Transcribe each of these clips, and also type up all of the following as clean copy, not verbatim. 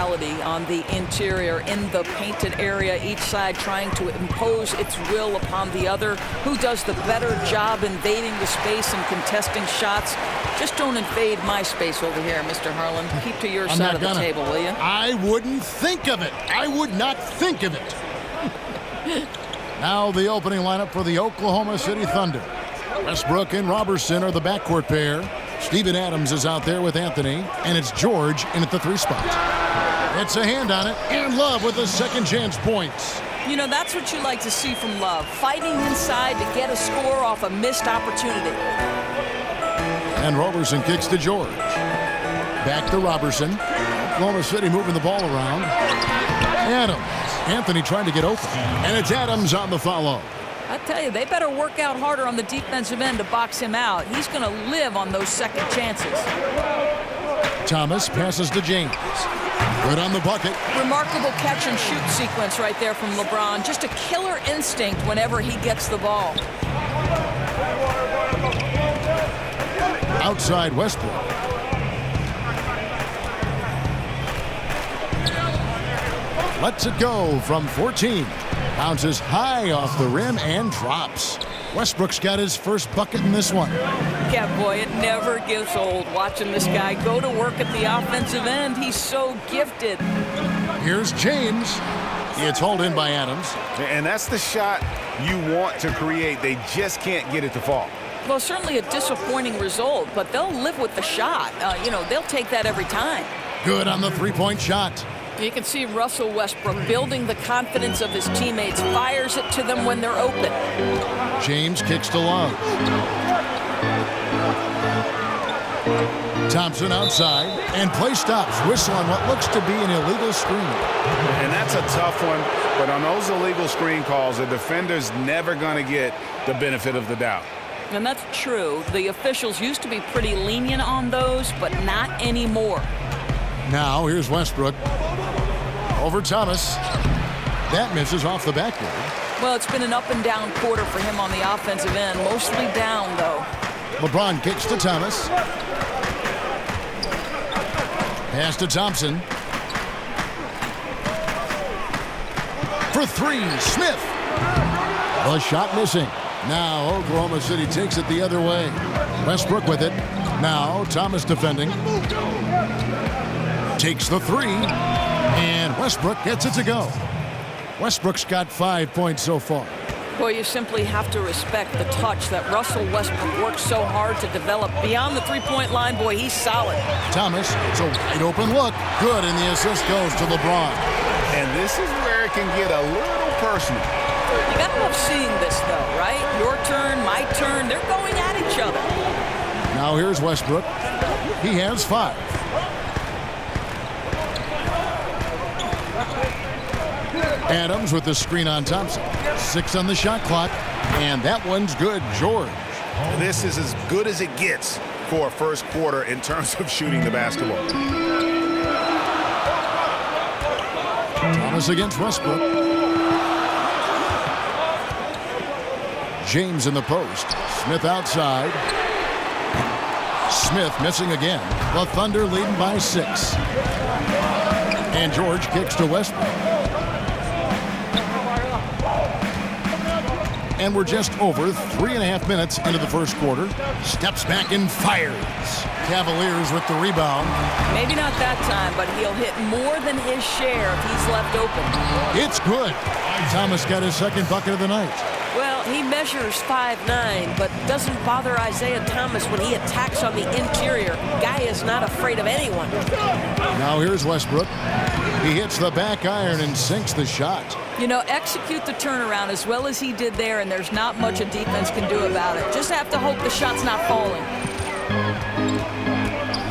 brutality on the interior in the painted area, each side trying to impose its will upon the other. Who does the better job invading the space and contesting shots? Just don't invade my space over here, Mr. Harlan. Keep to your side of the table, will you? I wouldn't think of it. I would not think of it. Now the opening lineup for the Oklahoma City Thunder. Westbrook and Robertson are the backcourt pair. Steven Adams is out there with Anthony, and it's George in at the 3 spot. It's a hand on it, and Love with the second chance points. You know, that's what you like to see from Love, fighting inside to get a score off a missed opportunity. And Robertson kicks to George. Back to Robertson. Oklahoma City moving the ball around. Adams. Anthony trying to get open, and it's Adams on the follow. I tell you, they better work out harder on the defensive end to box him out. He's going to live on those second chances. Thomas passes to James. Good on the bucket. Remarkable catch and shoot sequence right there from LeBron. Just a killer instinct whenever he gets the ball. Outside Westbrook. Lets it go from 14. Bounces high off the rim and drops. Westbrook's got his first bucket in this one. Yeah, boy, it never gets old watching this guy go to work at the offensive end. He's so gifted. Here's James. It's hauled in by Adams. And that's the shot you want to create. They just can't get it to fall. Well, certainly a disappointing result, but they'll live with the shot. They'll take that every time. Good on the three-point shot. You can see Russell Westbrook building the confidence of his teammates, fires it to them when they're open. James kicks to Love. Thompson outside, and play stops. Whistle on what looks to be an illegal screen. And that's a tough one, but on those illegal screen calls, the defender's never going to get the benefit of the doubt. And that's true. The officials used to be pretty lenient on those, but not anymore. Now here's Westbrook. Over Thomas. That misses off the backboard. Well, it's been an up-and-down quarter for him on the offensive end. Mostly down, though. LeBron kicks to Thomas. Pass to Thompson. For 3, Smith. The shot missing. Now Oklahoma City takes it the other way. Westbrook with it. Now Thomas defending. Takes the 3. And Westbrook gets it to go. Westbrook's got 5 points so far. Boy, you simply have to respect the touch that Russell Westbrook worked so hard to develop. Beyond the three-point line, boy, he's solid. Thomas, it's a wide open look. Good, and the assist goes to LeBron. And this is where it can get a little personal. You gotta love seeing this, though, right? Your turn, my turn. They're going at each other. Now here's Westbrook. He has 5. Adams with the screen on Thompson. 6 on the shot clock, and that one's good. George. This is as good as it gets for a first quarter in terms of shooting the basketball. Thomas against Westbrook. James in the post. Smith outside. Smith missing again. The Thunder leading by 6. And George kicks to Westbrook. And we're just over 3.5 minutes into the first quarter. Steps back and fires. Cavaliers with the rebound. Maybe not that time, but he'll hit more than his share if he's left open. It's good. Thomas got his second bucket of the night. Well, he measures 5'9", but doesn't bother Isaiah Thomas when he attacks on the interior. Guy is not afraid of anyone. Now here's Westbrook. He hits the back iron and sinks the shot. You know, execute the turnaround as well as he did there, and there's not much a defense can do about it. Just have to hope the shot's not falling.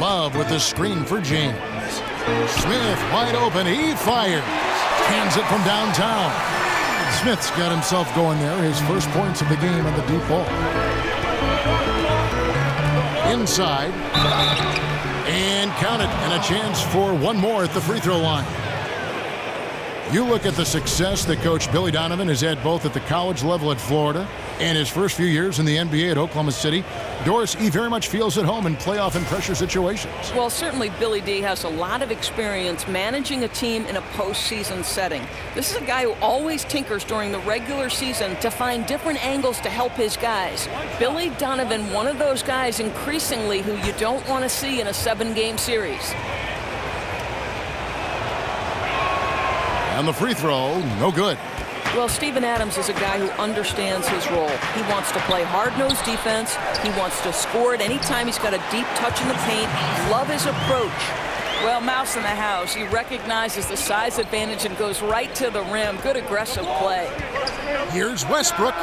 Love with the screen for James. Smith wide open. He fires. Hands it from downtown. Smith's got himself going there. His first points of the game on the deep ball. Inside. And count it. And a chance for one more at the free throw line. You look at the success that Coach Billy Donovan has had both at the college level at Florida In his first few years in the NBA at Oklahoma City, Dorsey very much feels at home in playoff and pressure situations. Well, certainly Billy D has a lot of experience managing a team in a postseason setting. This is a guy who always tinkers during the regular season to find different angles to help his guys. Billy Donovan, one of those guys increasingly who you don't want to see in a 7-game series. And the free throw, no good. Well, Steven Adams is a guy who understands his role. He wants to play hard-nosed defense. He wants to score it anytime he's got a deep touch in the paint. Love his approach. Well, Mouse in the house. He recognizes the size advantage and goes right to the rim. Good aggressive play. Here's Westbrook.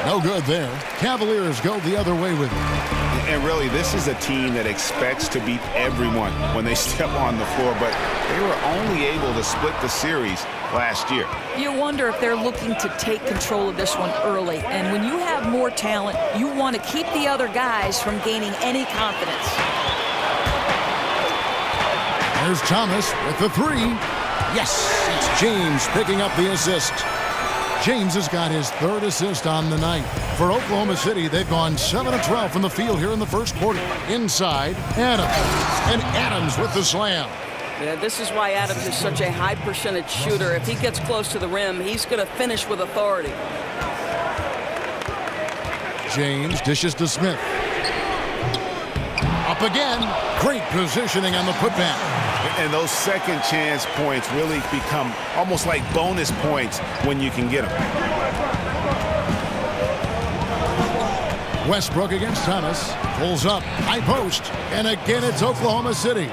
No good there. Cavaliers go the other way with it. And really, this is a team that expects to beat everyone when they step on the floor, but they were only able to split the series last year. You wonder if they're looking to take control of this one early. And when you have more talent, you want to keep the other guys from gaining any confidence. There's Thomas with the three. Yes, it's James picking up the assist. James has got his third assist on the night. For Oklahoma City, they've gone 7 of 12 from the field here in the first quarter. Inside, Adams. And Adams with the slam. Yeah, this is why Adams is such a high percentage shooter. If he gets close to the rim, he's going to finish with authority. James dishes to Smith. Up again. Great positioning on the putback. And those second chance points really become almost like bonus points when you can get them. Westbrook against Thomas. Pulls up. High post. And again, it's Oklahoma City.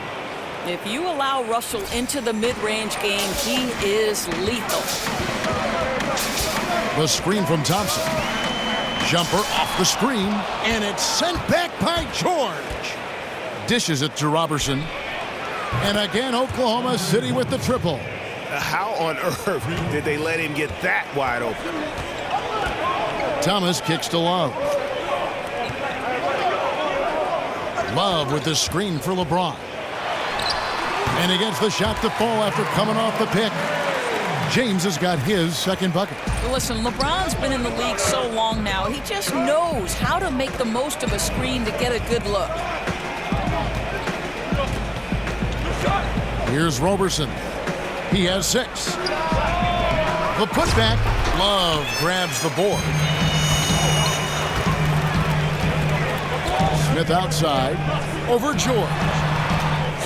If you allow Russell into the mid-range game, he is lethal. The screen from Thompson. Jumper off the screen. And it's sent back by George. Dishes it to Robertson. And again, Oklahoma City with the triple. How on earth did they let him get that wide open? Thomas kicks to Love. Love with the screen for LeBron. And he gets the shot to fall after coming off the pick. James has got his second bucket. Listen, LeBron's been in the league so long now, he just knows how to make the most of a screen to get a good look. Here's Roberson. He has 6. The putback. Love grabs the board. Smith outside. Over George.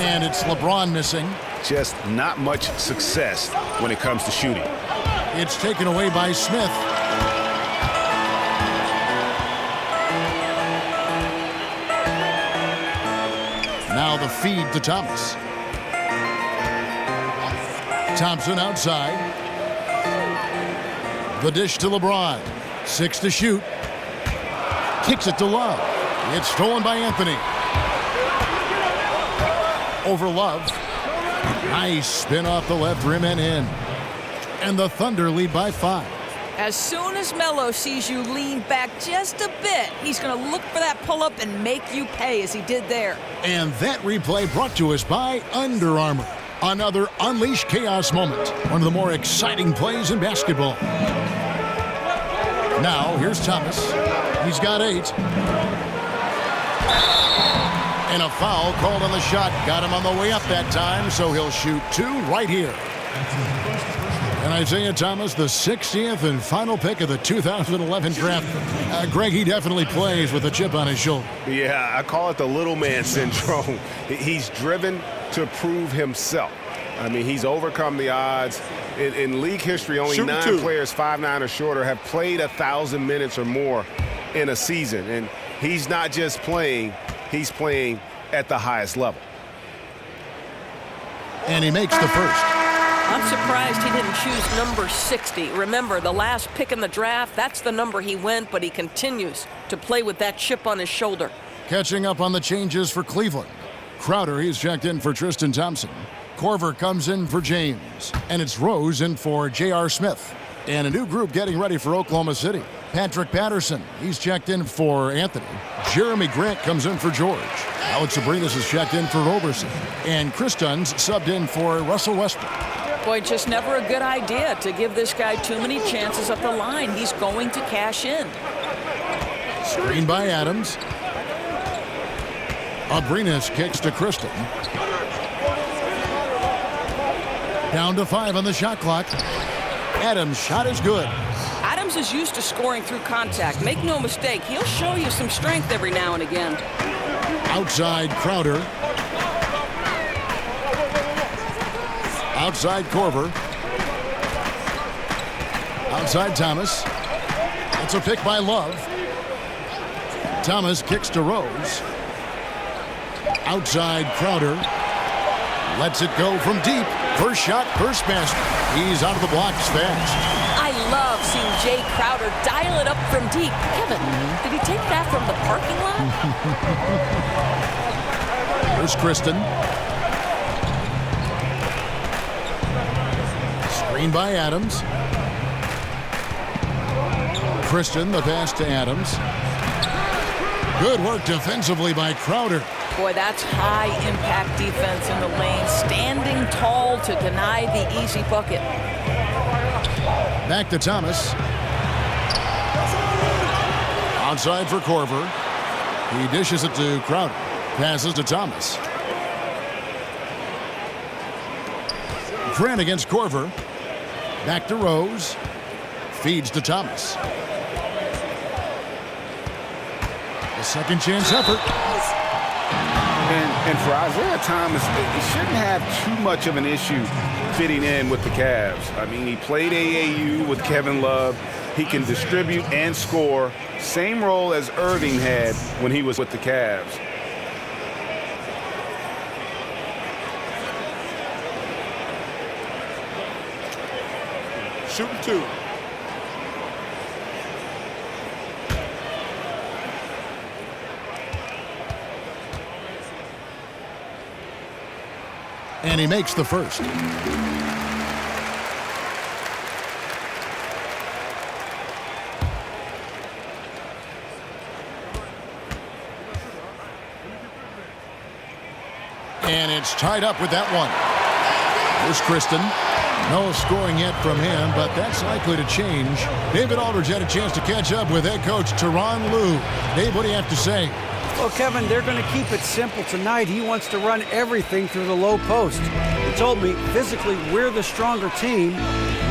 And it's LeBron missing. Just not much success when it comes to shooting. It's taken away by Smith. Now the feed to Thomas. Thompson outside. The dish to LeBron. 6 to shoot. Kicks it to Love. It's stolen by Anthony. Over Love. Nice spin off the left rim and in. And the Thunder lead by 5. As soon as MELO sees you lean back just a bit, he's going to look for that pull-up and make you pay as he did there. And that replay brought to us by Under Armour. Another Unleash Chaos moment. One of the more exciting plays in basketball. Now, here's Thomas. He's got 8. And a foul called on the shot. Got him on the way up that time, so he'll shoot 2 right here. And Isaiah Thomas, the 60th and final pick of the 2011 draft. Greg, he definitely plays with a chip on his shoulder. Yeah, I call it the little man syndrome. He's driven to prove himself. I mean, he's overcome the odds. In league history, only 9 players 5'9" or shorter have played 1,000 minutes or more in a season. And he's not just playing, he's playing at the highest level. And he makes the first. I'm surprised he didn't choose number 60. Remember, the last pick in the draft, that's the number he went, but he continues to play with that chip on his shoulder. Catching up on the changes for Cleveland. Crowder, he's checked in for Tristan Thompson. Corver comes in for James. And it's Rose in for J.R. Smith. And a new group getting ready for Oklahoma City. Patrick Patterson, he's checked in for Anthony. Jeremy Grant comes in for George. Alex Abrinas is checked in for Roberson. And Chris Dunn's subbed in for Russell Westbrook. Boy, just never a good idea to give this guy too many chances up the line. He's going to cash in. Screen by Adams. Abrinas kicks to Kristen. Down to 5 on the shot clock. Adams' shot is good. Adams is used to scoring through contact. Make no mistake, he'll show you some strength every now and again. Outside Crowder. Outside Corver. Outside Thomas. That's a pick by Love. Thomas kicks to Rose. Outside Crowder. Lets it go from deep. First shot, first basket. He's out of the blocks fast. I love seeing Jay Crowder dial it up from deep. Kevin, did he take that from the parking lot? Here's Kristen. Screen by Adams. Kristen, the pass to Adams. Good work defensively by Crowder. Boy, that's high-impact defense in the lane, standing tall to deny the easy bucket. Back to Thomas. Outside for Corver. He dishes it to Crowder. Passes to Thomas. Grant against Corver. Back to Rose. Feeds to Thomas. A second chance effort. And for Isaiah Thomas, he shouldn't have too much of an issue fitting in with the Cavs. I mean, he played AAU with Kevin Love. He can distribute and score. Same role as Irving had when he was with the Cavs. Shooting 2. And he makes the first. And it's tied up with that one. Here's Kristen. No scoring yet from him, but that's likely to change. David Aldridge had a chance to catch up with head coach Tyronn Lue. Dave, what do you have to say? Well, Kevin, they're going to keep it simple tonight. He wants to run everything through the low post. He told me physically we're the stronger team.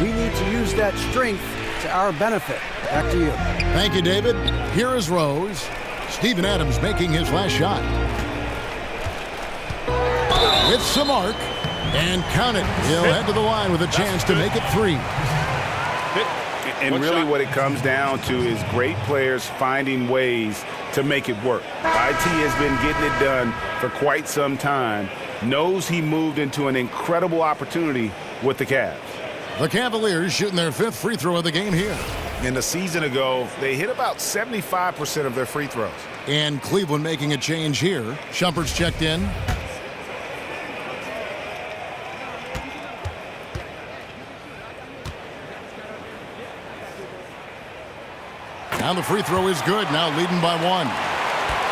We need to use that strength to our benefit. Back to you. Thank you, David. Here is Rose. Steven Adams making his last shot. It's the mark. And count it. He'll head to the line with a chance to make it 3. And really what it comes down to is great players finding ways to make it work. IT has been getting it done for quite some time. Knows he moved into an incredible opportunity with the Cavs. The Cavaliers shooting their 5th free throw of the game here. And a season ago, they hit about 75% of their free throws. And Cleveland making a change here. Shumpert's checked in. Now the free throw is good. Now leading by 1.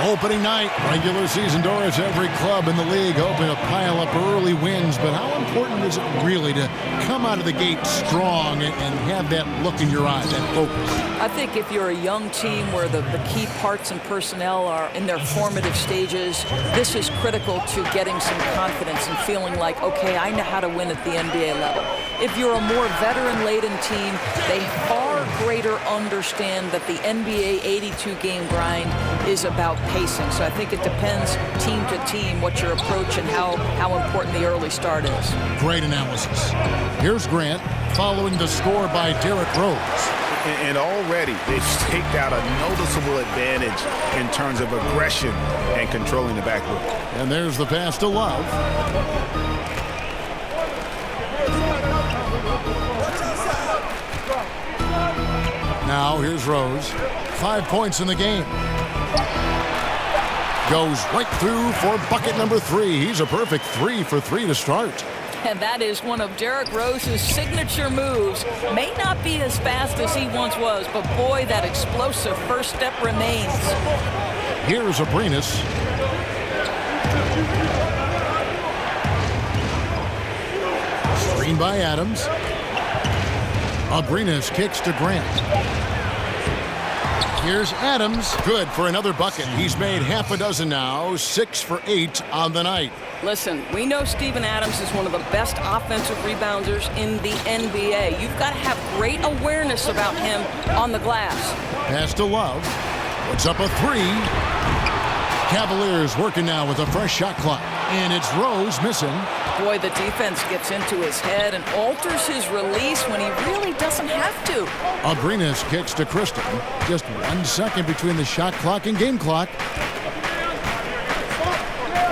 Opening night, regular season doors, every club in the league hoping to pile up early wins. But how important is it really to come out of the gate strong and have that look in your eyes, that focus? I think if you're a young team where the key parts and personnel are in their formative stages, this is critical to getting some confidence and feeling like, okay, I know how to win at the NBA level. If you're a more veteran-laden team, they far greater understand that the NBA 82-game grind is about pacing. So I think it depends team to team what your approach and how important the early start is. Great analysis. Here's Grant following the score by Derrick Rose. And already they've staked out a noticeable advantage in terms of aggression and controlling the backcourt. And there's the pass to Love. Now here's Rose. 5 points in the game. Goes right through for bucket number 3. He's a perfect 3 for 3 to start. And that is one of Derrick Rose's signature moves. May not be as fast as he once was, but boy, that explosive first step remains. Here's Abrinas. Screen by Adams. Abrinas kicks to Grant. Here's Adams. Good for another bucket. He's made half a dozen now, 6 for 8 on the night. Listen, we know Steven Adams is one of the best offensive rebounders in the NBA. You've got to have great awareness about him on the glass. Pass to Love. Puts up a 3. Cavaliers working now with a fresh shot clock. And it's Rose missing. Boy, the defense gets into his head and alters his release when he really doesn't have to. Abrinas kicks to Kristen. Just 1 second between the shot clock and game clock.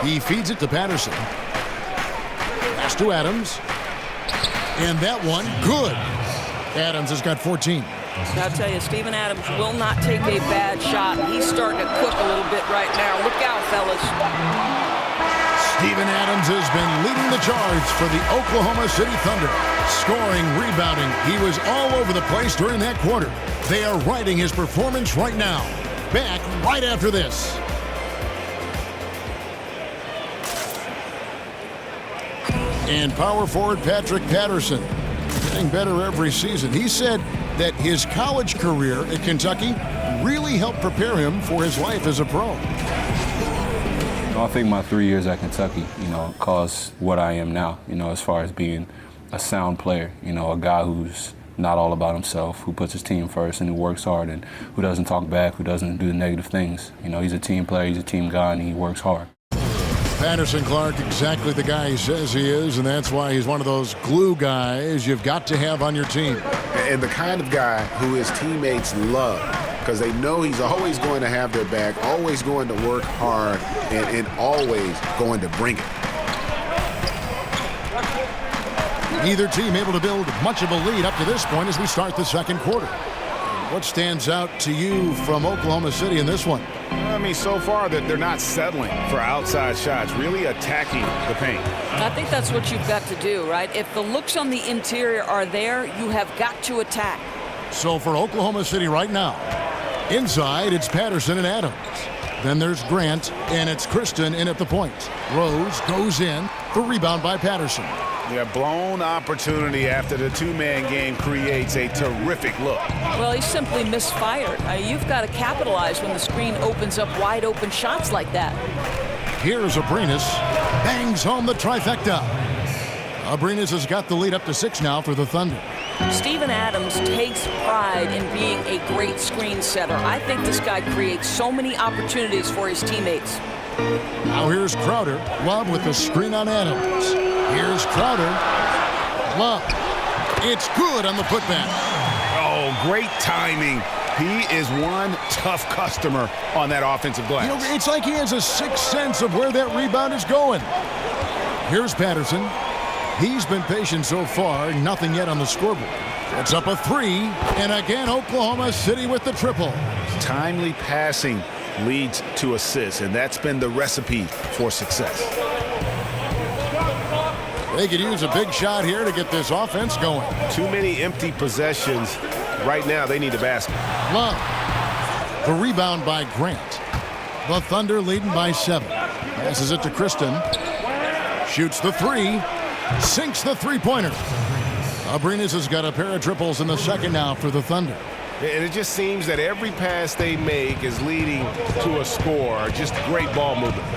He feeds it to Patterson. Pass to Adams. And that one, good. Adams has got 14. I'll tell you, Steven Adams will not take a bad shot. He's starting to cook a little bit right now. Look out, fellas. Steven Adams has been leading the charge for the Oklahoma City Thunder. Scoring, rebounding. He was all over the place during that quarter. They are riding his performance right now. Back right after this. And power forward Patrick Patterson, getting better every season. He said that his college career at Kentucky really helped prepare him for his life as a pro. I think my 3 years at Kentucky, caused what I am now, as far as being a sound player, a guy who's not all about himself, who puts his team first and who works hard and who doesn't talk back, who doesn't do the negative things. He's a team player, he's a team guy, and he works hard. Patterson Clark, exactly the guy he says he is, and that's why he's one of those glue guys you've got to have on your team. And the kind of guy who his teammates love, because they know he's always going to have their back, always going to work hard, and always going to bring it. Neither team able to build much of a lead up to this point as we start the second quarter. What stands out to you from Oklahoma City in this one? I mean, so far that they're not settling for outside shots, really attacking the paint. I think that's what you've got to do, right? If the looks on the interior are there, you have got to attack. So for Oklahoma City right now, inside it's Patterson and Adams. Then there's Grant, and it's Kristen in at the point. Rose goes in, the rebound by Patterson. Yeah, blown opportunity after the two-man game creates a terrific look. Well, he simply misfired. You've got to capitalize when the screen opens up wide open shots like that. Here's Abrinas. Bangs home the trifecta. Abrinas has got the lead up to 6 now for the Thunder. Steven Adams takes pride in being a great screen setter. I think this guy creates so many opportunities for his teammates. Now here's Crowder. Love with the screen on Adams. Here's Crowder. Love. It's good on the putback. Oh, great timing. He is one tough customer on that offensive glass. It's like he has a sixth sense of where that rebound is going. Here's Patterson. He's been patient so far, nothing yet on the scoreboard. It's up a 3, and again Oklahoma City with the triple. Timely passing leads to assists, and that's been the recipe for success. They could use a big shot here to get this offense going. Too many empty possessions. Right now, they need a basket. Love. The rebound by Grant. The Thunder leading by 7. Passes it to Kristen. Shoots the 3. Sinks the three-pointer. Abrinas has got a pair of triples in the second now for the Thunder. And it just seems that every pass they make is leading to a score. Just great ball movement.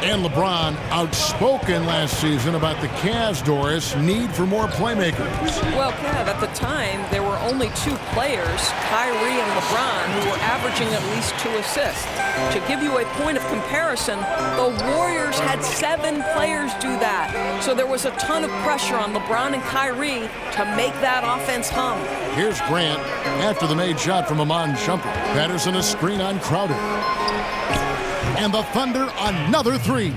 And LeBron outspoken last season about the Cavs, Doris, need for more playmakers. Well, Kev, at the time, there were only 2 players, Kyrie and LeBron, who were averaging at least 2 assists. To give you a point of comparison, the Warriors had 7 players do that. So there was a ton of pressure on LeBron and Kyrie to make that offense hum. Here's Grant after the made shot from Amon Shumpert. Patterson a screen on Crowder. And the Thunder another 3.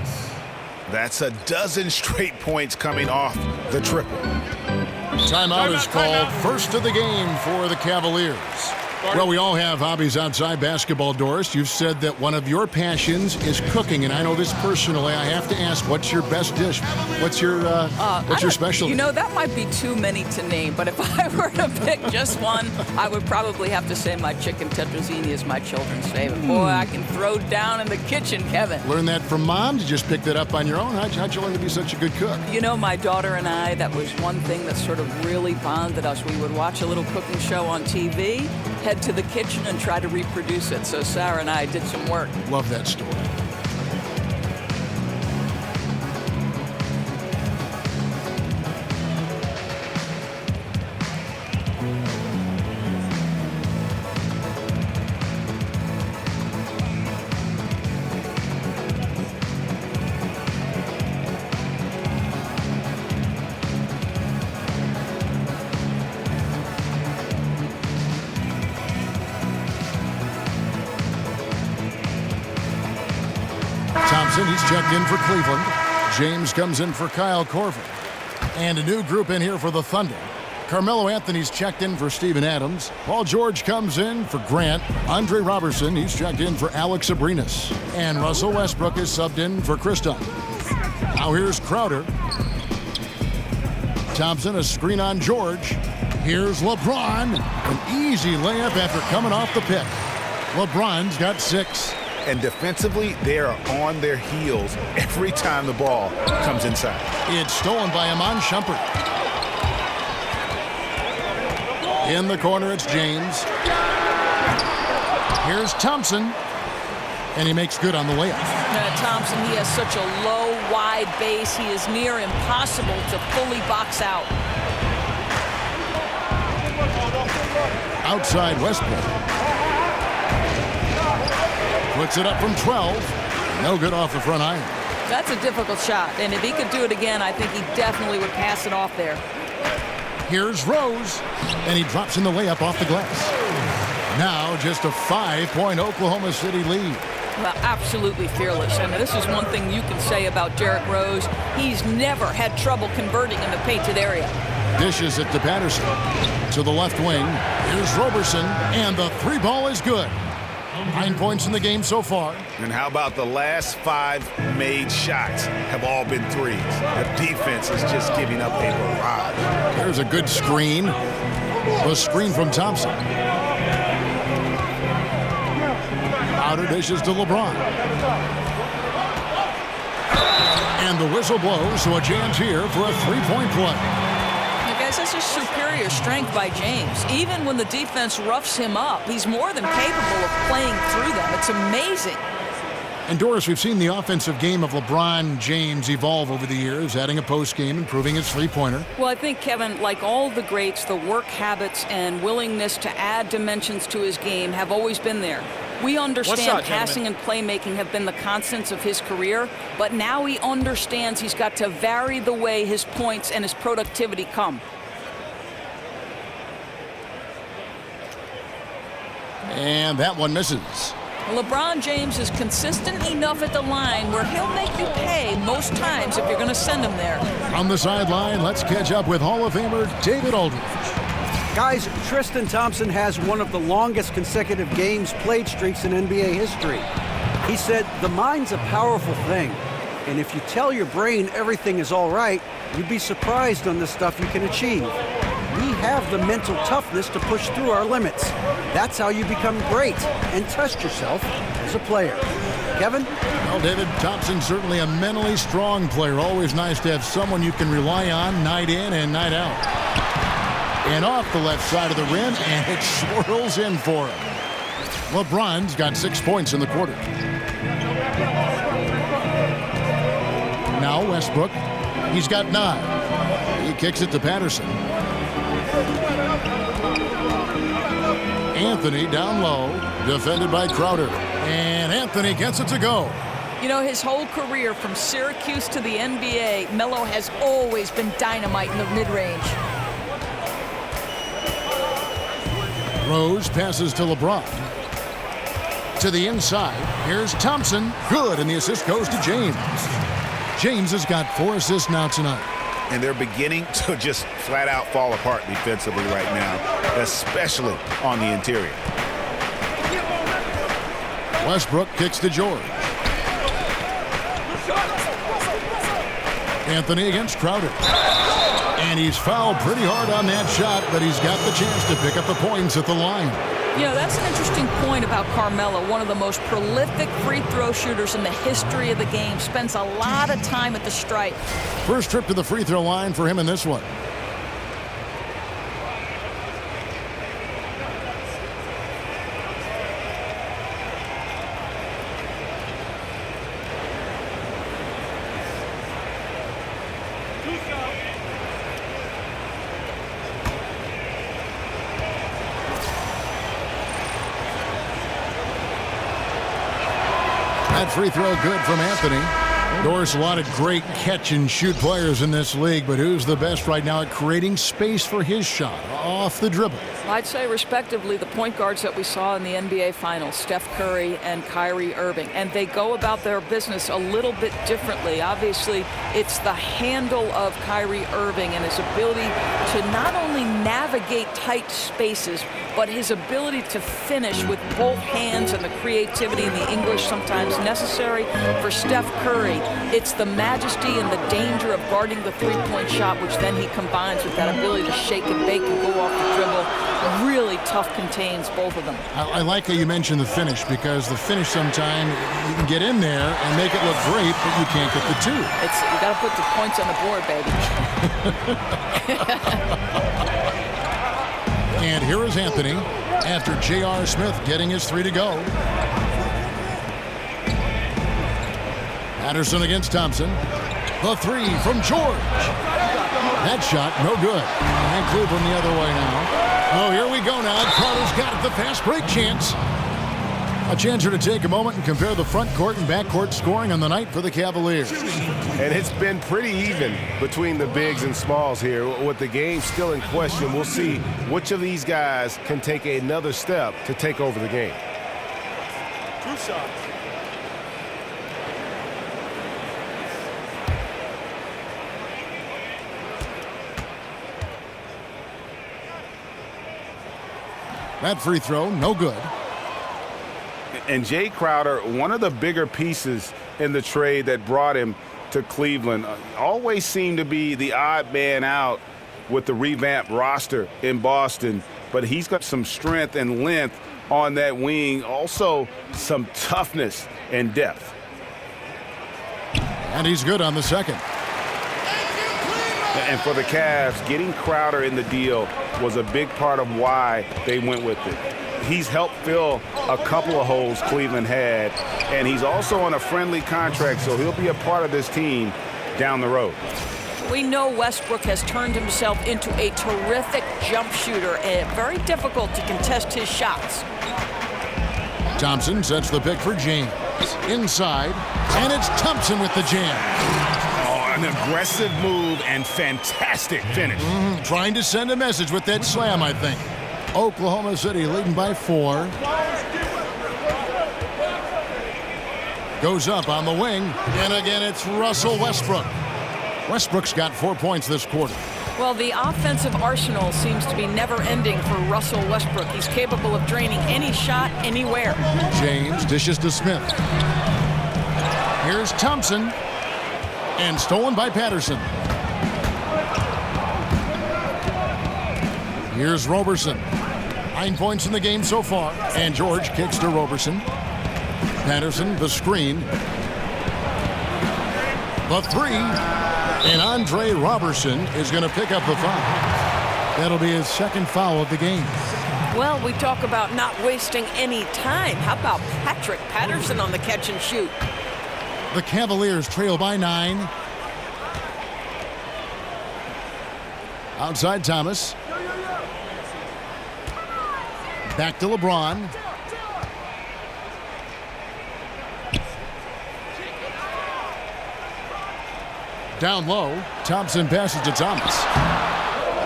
That's a dozen straight points coming off the triple. Timeout is called. First of the game for the Cavaliers. Well, we all have hobbies outside basketball, Doris. You've said that one of your passions is cooking, and I know this personally. I have to ask, what's your best dish? What's your specialty? You know, that might be too many to name, but if I were to pick just one, I would probably have to say my chicken tetrazzini is my children's favorite. Boy, I can throw down in the kitchen, Kevin. Learn that from Mom? Did you just pick that up on your own? How'd you learn to be such a good cook? You know, my daughter and I, that was one thing that sort of really bonded us. We would watch a little cooking show on TV, head to the kitchen, and try to reproduce it. So Sarah and I did some work. Love that story. Thompson, he's checked in for Cleveland. James comes in for Kyle Korver. And a new group in here for the Thunder. Carmelo Anthony's checked in for Steven Adams. Paul George comes in for Grant. Andre Robertson, he's checked in for Alex Abrinas. And Russell Westbrook is subbed in for Chris Dunn. Now here's Crowder. Thompson, a screen on George. Here's LeBron. An easy layup after coming off the pick. LeBron's got 6. And defensively, they are on their heels every time the ball comes inside. It's stolen by Iman Shumpert. In the corner, it's James. Here's Thompson. And he makes good on the layup. Thompson, he has such a low, wide base. He is near impossible to fully box out. Outside Westbrook. Puts it up from 12. No good off the front iron. That's a difficult shot, and if he could do it again, I think he definitely would pass it off there. Here's Rose, and he drops in the layup off the glass. Now just a 5-point Oklahoma City lead. Well, absolutely fearless. I mean, this is one thing you can say about Derrick Rose. He's never had trouble converting in the painted area. Dishes it to Patterson. To the left wing, here's Roberson, and the 3-ball is good. 9 points in the game so far. And how about the last 5 made shots have all been threes? The defense is just giving up a barrage. There's a good screen. The screen from Thompson. Outer dishes to LeBron. And the whistle blows, so a chance here for a 3-point play. Guys, this is superior strength by James. Even when the defense roughs him up, he's more than capable of playing through them. It's amazing. And Doris, we've seen the offensive game of LeBron James evolve over the years, adding a post game, improving his three-pointer. Well, I think, Kevin, like all the greats, the work habits and willingness to add dimensions to his game have always been there. We understand passing and playmaking have been the constants of his career, but now he understands he's got to vary the way his points and his productivity come. And that one misses. LeBron James is consistent enough at the line where he'll make you pay most times if you're going to send him there. On the sideline, let's catch up with Hall of Famer David Aldridge. Guys, Tristan Thompson has one of the longest consecutive games played streaks in NBA history. He said, "The mind's a powerful thing, and if you tell your brain everything is all right, you'd be surprised on the stuff you can achieve. We have the mental toughness to push through our limits. That's how you become great and test yourself as a player." Kevin? Well, David, Thompson's certainly a mentally strong player. Always nice to have someone you can rely on night in and night out. And off the left side of the rim, and it swirls in for him. LeBron's got 6 points in the quarter. Now Westbrook, he's got 9. He kicks it to Patterson. Anthony down low, defended by Crowder. And Anthony gets it to go. You know, his whole career from Syracuse to the NBA, MELO has always been dynamite in the mid-range. Rose passes to LeBron. To the inside, here's Thompson. Good, and the assist goes to James. James has got 4 assists now tonight. and they're beginning to just flat out fall apart defensively right now, especially on the interior. Westbrook kicks to George. Anthony against Crowder. And he's fouled pretty hard on that shot, but he's got the chance to pick up the points at the line. You know, that's an interesting point about Carmelo, one of the most prolific free throw shooters in the history of the game. Spends a lot of time at the stripe. First trip to the free throw line for him in this one. That free throw good from Anthony. Doris, a lot of great catch-and-shoot players in this league, but who's the best right now at creating space for his shot off the dribble? I'd say, respectively, the point guards that we saw in the NBA Finals, Steph Curry and Kyrie Irving, and they go about their business a little bit differently. Obviously, it's the handle of Kyrie Irving and his ability to not only navigate tight spaces, but his ability to finish with both hands and the creativity and the English sometimes necessary. For Steph Curry, it's the majesty and the danger of guarding the three-point shot, which then he combines with that ability to shake and bake and go off the dribble. Really tough contains both of them. I like how you mentioned the finish, because the finish sometimes you can get in there and make it look great, but you can't get the two. You got to put the points on the board, baby. And here is Anthony after J.R. Smith getting his three to go. Patterson against Thompson. The three from George. That shot, no good. And Cleveland the other way now. Oh, here we go now. Crowder's got it, the fast break chance. A chance here to take a moment and compare the front court and back court scoring on the night for the Cavaliers. And it's been pretty even between the bigs and smalls here. With the game still in question, we'll see which of these guys can take another step to take over the game. That free throw, no good. And Jay Crowder, one of the bigger pieces in the trade that brought him to Cleveland, always seemed to be the odd man out with the revamped roster in Boston. But he's got some strength and length on that wing, also some toughness and depth. And he's good on the second. And for the Cavs, getting Crowder in the deal was a big part of why they went with it. He's helped fill a couple of holes Cleveland had, and he's also on a friendly contract, so he'll be a part of this team down the road. We know Westbrook has turned himself into a terrific jump shooter, and very difficult to contest his shots. Thompson sets the pick for James. Inside, and it's Thompson with the jam. An aggressive move and fantastic finish. Trying to send a message with that slam, I think. Oklahoma City leading by 4. Goes up on the wing, and again it's Russell Westbrook. Westbrook's got 4 points this quarter. Well, the offensive arsenal seems to be never-ending for Russell Westbrook. He's capable of draining any shot, anywhere. James dishes to Smith. Here's Thompson. And stolen by Patterson. Here's Roberson. 9 points in the game so far. And George kicks to Roberson. Patterson, the screen. The three. And Andre Roberson is going to pick up the foul. That'll be his second foul of the game. Well, we talk about not wasting any time. How about Patrick Patterson on the catch and shoot? The Cavaliers trail by 9. Outside Thomas. Back to LeBron. Down low. Thompson passes to Thomas.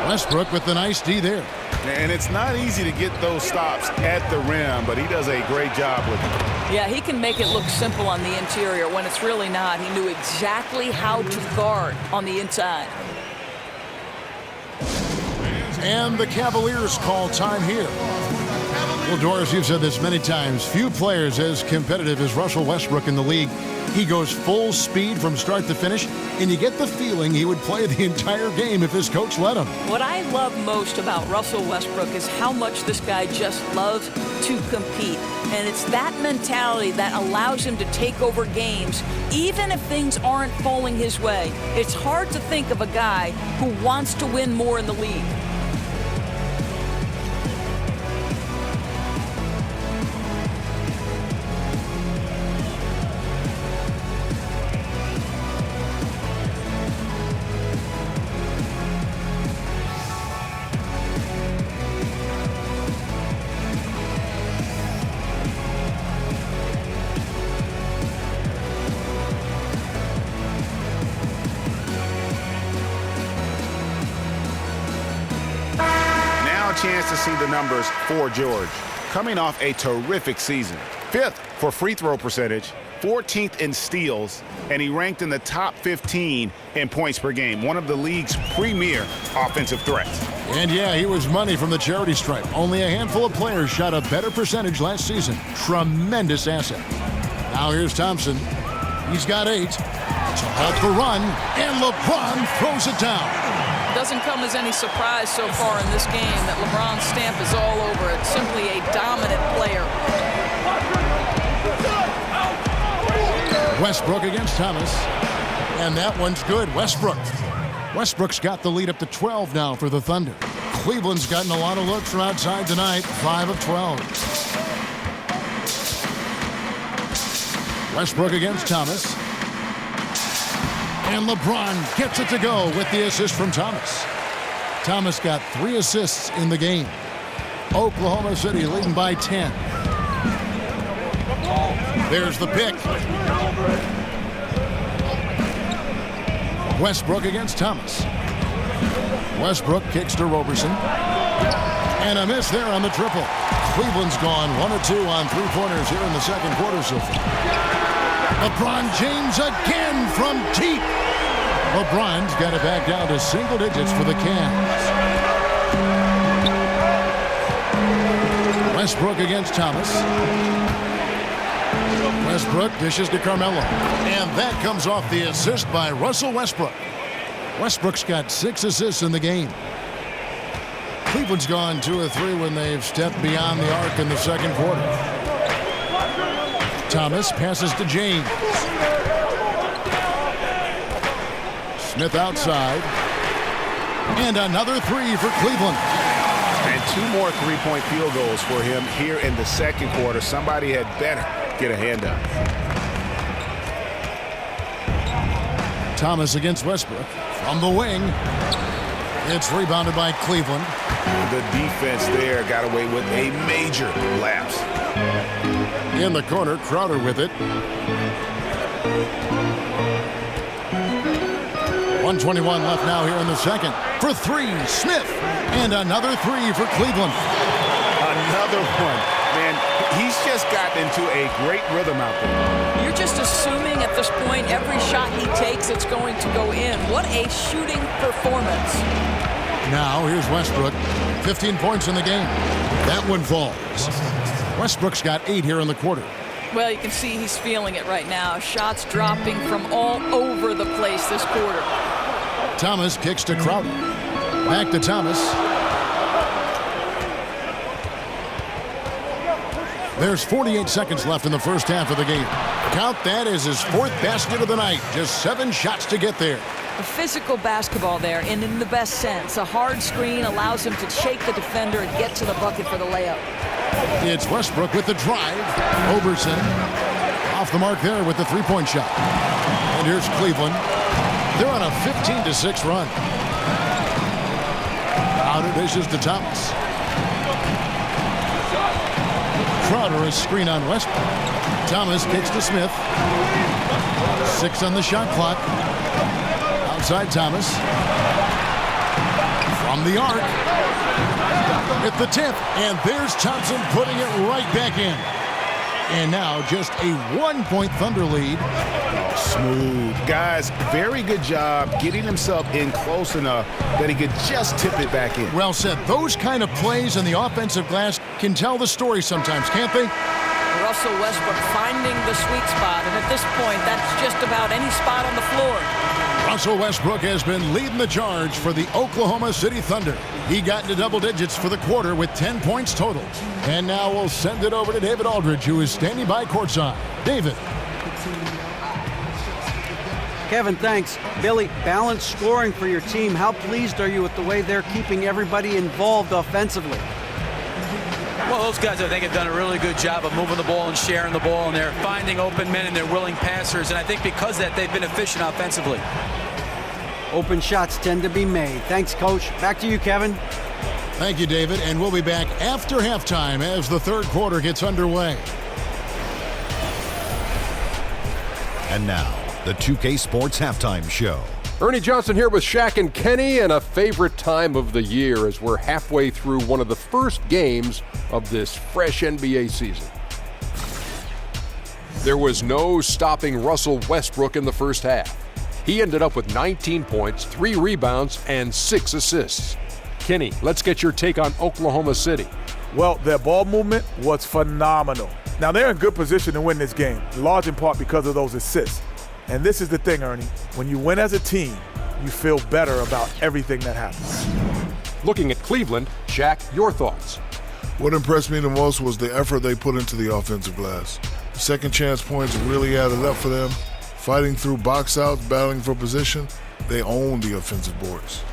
Westbrook with the nice D there. And it's not easy to get those stops at the rim, but he does a great job with it. Yeah, he can make it look simple on the interior when it's really not. He knew exactly how to guard on the inside. And the Cavaliers call time here. Well, Doris, you've said this many times. Few players as competitive as Russell Westbrook in the league. He goes full speed from start to finish, and you get the feeling he would play the entire game if his coach let him. What I love most about Russell Westbrook is how much this guy just loves to compete. And it's that mentality that allows him to take over games, even if things aren't falling his way. It's hard to think of a guy who wants to win more in the league. Chance to see the numbers for George. Coming off a terrific season. 5th for free throw percentage, 14th in steals, and he ranked in the top 15 in points per game, one of the league's premier offensive threats. And yeah, he was money from the charity stripe. Only a handful of players shot a better percentage last season. Tremendous asset. Now here's Thompson. He's got 8. To halt the run, and LeBron throws it down. Doesn't come as any surprise so far in this game that LeBron's stamp is all over it. Simply a dominant player. Westbrook against Thomas. And that one's good. Westbrook's got the lead up to 12 now for the Thunder. Cleveland's gotten a lot of looks from outside tonight. 5 of 12. Westbrook against Thomas. And LeBron gets it to go with the assist from Thomas. Thomas got 3 assists in the game. Oklahoma City leading by 10. There's the pick. Westbrook against Thomas. Westbrook kicks to Roberson. And a miss there on the triple. Cleveland's gone 1 of 2 on 3-pointers here in the second quarter so far. LeBron James again from deep. LeBron's got it back down to single digits for the Cavs. Westbrook against Thomas. Westbrook dishes to Carmelo. And that comes off the assist by Russell Westbrook. Westbrook's got 6 assists in the game. Cleveland's gone 2 of 3 when they've stepped beyond the arc in the second quarter. Thomas passes to James. Smith outside. And another 3 for Cleveland. And 2 more 3-point field goals for him here in the second quarter. Somebody had better get a hand up. Thomas against Westbrook. From the wing. It's rebounded by Cleveland. The defense there got away with a major lapse. In the corner, Crowder with it. 1:21 left now here in the second. For 3, Smith. And another 3 for Cleveland. Another one. Man, he's just gotten into a great rhythm out there. You're just assuming at this point every shot he takes it's going to go in. What a shooting performance. Now here's Westbrook. 15 points in the game. That one falls. Westbrook's got 8 here in the quarter. Well, you can see he's feeling it right now. Shots dropping from all over the place this quarter. Thomas kicks to Crowder. Back to Thomas. There's 48 seconds left in the first half of the game. Count that as his 4th basket of the night. Just 7 shots to get there. A physical basketball there, and in the best sense. A hard screen allows him to shake the defender and get to the bucket for the layup. It's Westbrook with the drive. Roberson off the mark there with the 3-point shot. And here's Cleveland. They're on a 15-6 run. Crowder dishes to Thomas. Crowder is screen on Westbrook. Thomas kicks to Smith. 6 on the shot clock. Outside Thomas. From the arc. At the tip. And there's Thompson putting it right back in. And now just a 1-point Thunder lead. Smooth. Guys, very good job getting himself in close enough that he could just tip it back in. Well said. Those kind of plays in the offensive glass can tell the story sometimes, can't they? Russell Westbrook finding the sweet spot, and at this point, that's just about any spot on the floor. Russell Westbrook has been leading the charge for the Oklahoma City Thunder. He got into double digits for the quarter with 10 points total. And now we'll send it over to David Aldridge, who is standing by courtside. David. Kevin, thanks. Billy, balanced scoring for your team. How pleased are you with the way they're keeping everybody involved offensively? Well, those guys, I think, have done a really good job of moving the ball and sharing the ball, and they're finding open men and they're willing passers, and I think because of that, they've been efficient offensively. Open shots tend to be made. Thanks, Coach. Back to you, Kevin. Thank you, David, and we'll be back after halftime as the third quarter gets underway. And now, the 2K Sports Halftime Show. Ernie Johnson here with Shaq and Kenny, and a favorite time of the year as we're halfway through one of the first games of this fresh NBA season. There was no stopping Russell Westbrook in the first half. He ended up with 19 points, 3 rebounds, and 6 assists. Kenny, let's get your take on Oklahoma City. Well, their ball movement was phenomenal. Now, they're in good position to win this game, large in part because of those assists. And this is the thing, Ernie. When you win as a team, you feel better about everything that happens. Looking at Cleveland, Shaq, your thoughts? What impressed me the most was the effort they put into the offensive glass. Second chance points really added up for them. Fighting through box outs, battling for position, they owned the offensive boards.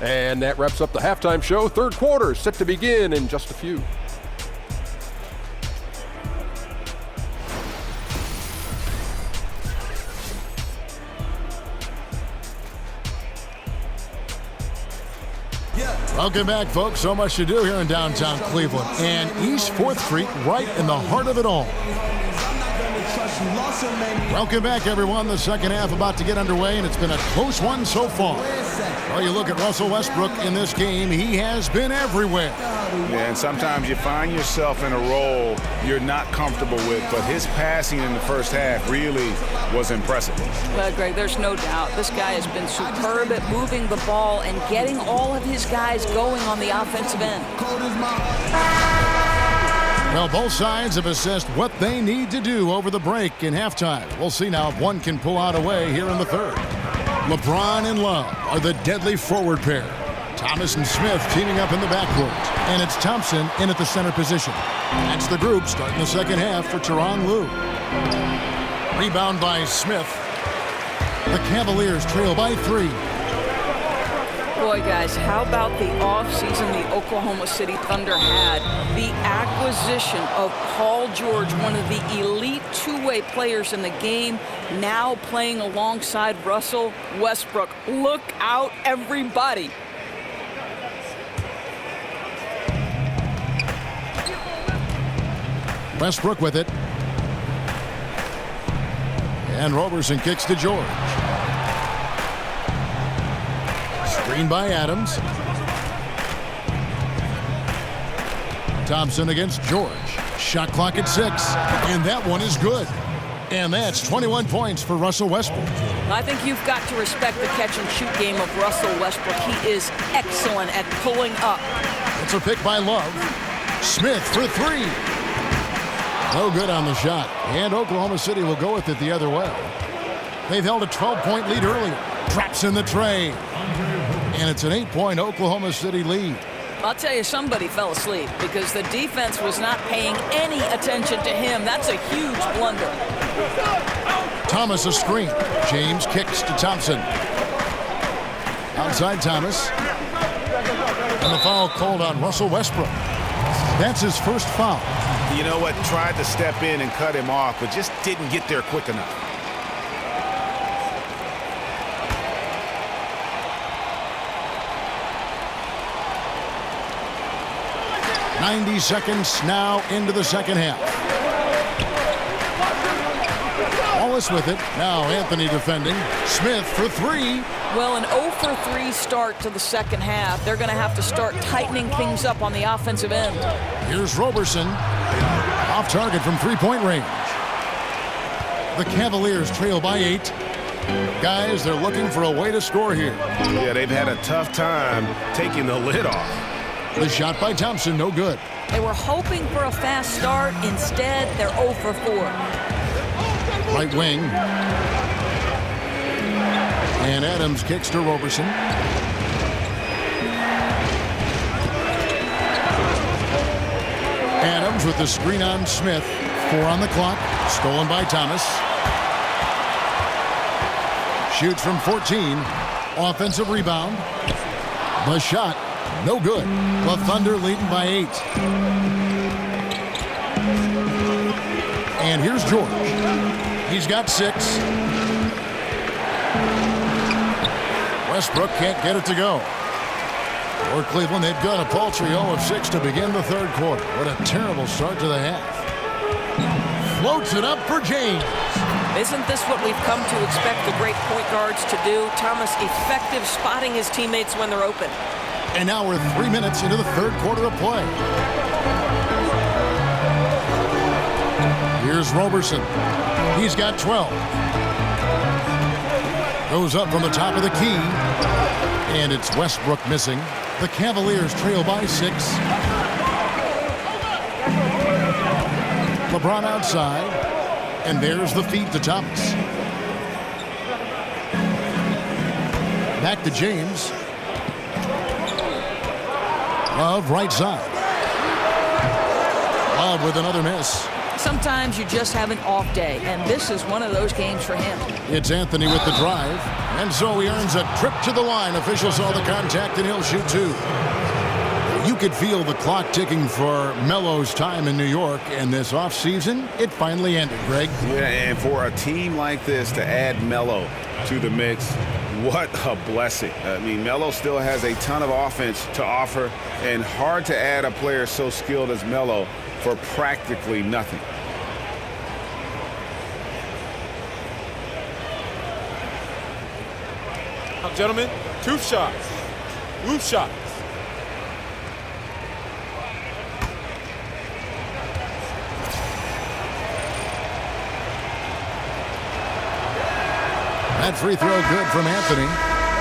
And that wraps up the halftime show. Third quarter set to begin in just a few. Welcome back, folks. So much to do here in downtown Cleveland. And East 4th Street right in the heart of it all. Welcome back, everyone. The second half about to get underway, and it's been a close one so far. Well, you look at Russell Westbrook in this game, he has been everywhere. Yeah, and sometimes you find yourself in a role you're not comfortable with, but his passing in the first half really was impressive. Well, Greg, there's no doubt. This guy has been superb at moving the ball and getting all of his guys going on the offensive end. Well, both sides have assessed what they need to do over the break in halftime. We'll see now if one can pull out a way here in the third. LeBron and Love are the deadly forward pair. Thomas and Smith teaming up in the backcourt. And it's Thompson in at the center position. That's the group starting the second half for Tyronn Lue. Rebound by Smith. The Cavaliers trail by 3. Boy, guys, how about the offseason the Oklahoma City Thunder had? The acquisition of Paul George, one of the elite two-way players in the game, now playing alongside Russell Westbrook. Look out, everybody. Westbrook with it. And Roberson kicks to George. Screen by Adams. Thompson against George. Shot clock at 6. And that one is good. And that's 21 points for Russell Westbrook. I think you've got to respect the catch-and-shoot game of Russell Westbrook. He is excellent at pulling up. It's a pick by Love. Smith for 3. No good on the shot. And Oklahoma City will go with it the other way. They've held a 12-point lead earlier. Traps in the tray. And it's an 8-point Oklahoma City lead. I'll tell you, somebody fell asleep because the defense was not paying any attention to him. That's a huge blunder. Thomas a screen. James kicks to Thompson. Outside Thomas. And the foul called on Russell Westbrook. That's his first foul. You know what? Tried to step in and cut him off, but just didn't get there quick enough. .90 seconds now into the second half. Ball Thomas with it. Now Anthony defending. Smith for three. Well, an 0 for 3 start to the second half. They're going to have to start tightening things up on the offensive end. Here's Roberson. Off target from three-point range. The Cavaliers trail by 8. Guys, they're looking for a way to score here. Yeah, they've had a tough time taking the lid off. The shot by Thompson, no good. They were hoping for a fast start. Instead, they're 0 for 4. Right wing. And Adams kicks to Roberson. Adams with the screen on Smith. 4 on the clock. Stolen by Thomas. Shoots from 14. Offensive rebound. The shot, no good. The Thunder leading by 8. And here's George. He's got 6. Westbrook can't get it to go. For Cleveland, they've got a paltry 0 of 6 to begin the third quarter. What a terrible start to the half. Floats it up for James. Isn't this what we've come to expect the great point guards to do? Thomas effective spotting his teammates when they're open. And now we're 3 minutes into the third quarter of play. Here's Roberson. He's got 12. Goes up from the top of the key. And it's Westbrook missing. The Cavaliers trail by 6. LeBron outside. And there's the feed to Thomas. Back to James. Love right side. Love with another miss. Sometimes you just have an off day, and this is one of those games for him. It's Anthony with the drive, and so he earns a trip to the line. Officials saw the contact, and he'll shoot 2. You could feel the clock ticking for MELO's time in New York, and this offseason, it finally ended, Greg. Yeah, and for a team like this to add MELO to the mix, what a blessing. I mean, MELO still has a ton of offense to offer, and hard to add a player so skilled as MELO for practically nothing. Now, gentlemen, 2 shots. Loose shots. That free throw good from Anthony.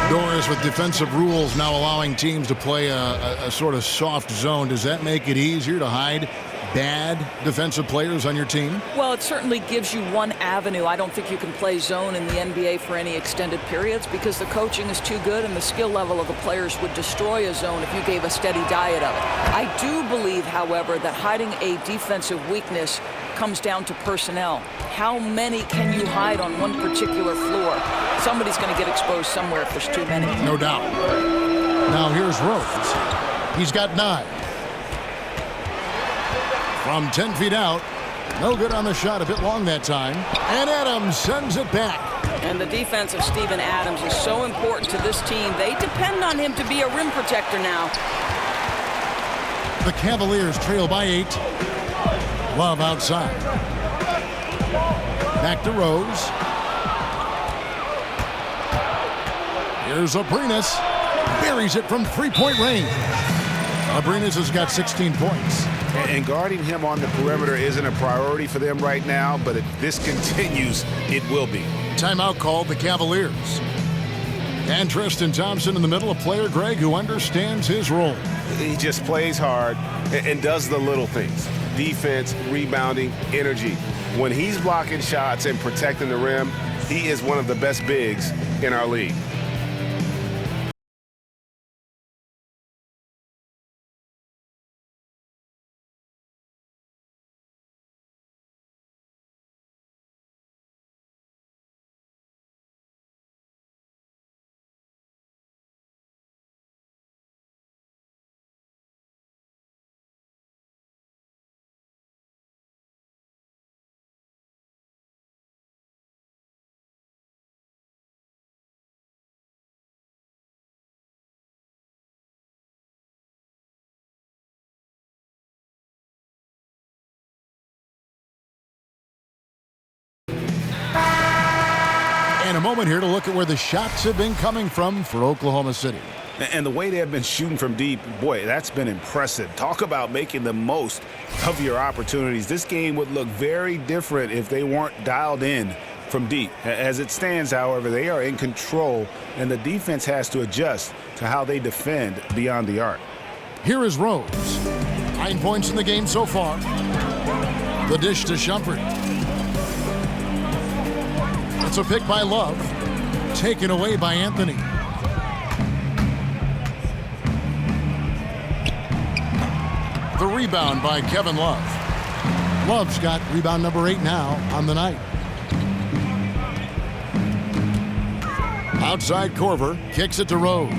Doris with defensive rules now allowing teams to play a sort of soft zone. Does that make it easier to hide bad defensive players on your team? Well, it certainly gives you one avenue. I don't think you can play zone in the NBA for any extended periods because the coaching is too good and the skill level of the players would destroy a zone if you gave a steady diet of it. I do believe, however, that hiding a defensive weakness comes down to personnel. How many can you hide on one particular floor? Somebody's going to get exposed somewhere if there's too many. No doubt. Now here's Rose. He's got 9. From 10 feet out. No good on the shot, a bit long that time. And Adams sends it back. And the defense of Steven Adams is so important to this team. They depend on him to be a rim protector now. The Cavaliers trail by 8. Love outside. Back to Rose. Here's Abrinas. Buries it from three-point range. Abrinas has got 16 points. And guarding him on the perimeter isn't a priority for them right now, but if this continues, it will be. Timeout called the Cavaliers. And Tristan Thompson in the middle, a player, Greg, who understands his role. He just plays hard and does the little things. Defense, rebounding, energy. When he's blocking shots and protecting the rim, he is one of the best bigs in our league. And a moment here to look at where the shots have been coming from for Oklahoma City. And the way they have been shooting from deep, boy, that's been impressive. Talk about making the most of your opportunities. This game would look very different if they weren't dialed in from deep. As it stands, however, they are in control, and the defense has to adjust to how they defend beyond the arc. Here is Rose. 9 points in the game so far. The dish to Shumpert. It's a pick by Love. Taken away by Anthony. The rebound by Kevin Love. Love's got rebound number 8 now on the night. Outside Korver kicks it to Rose.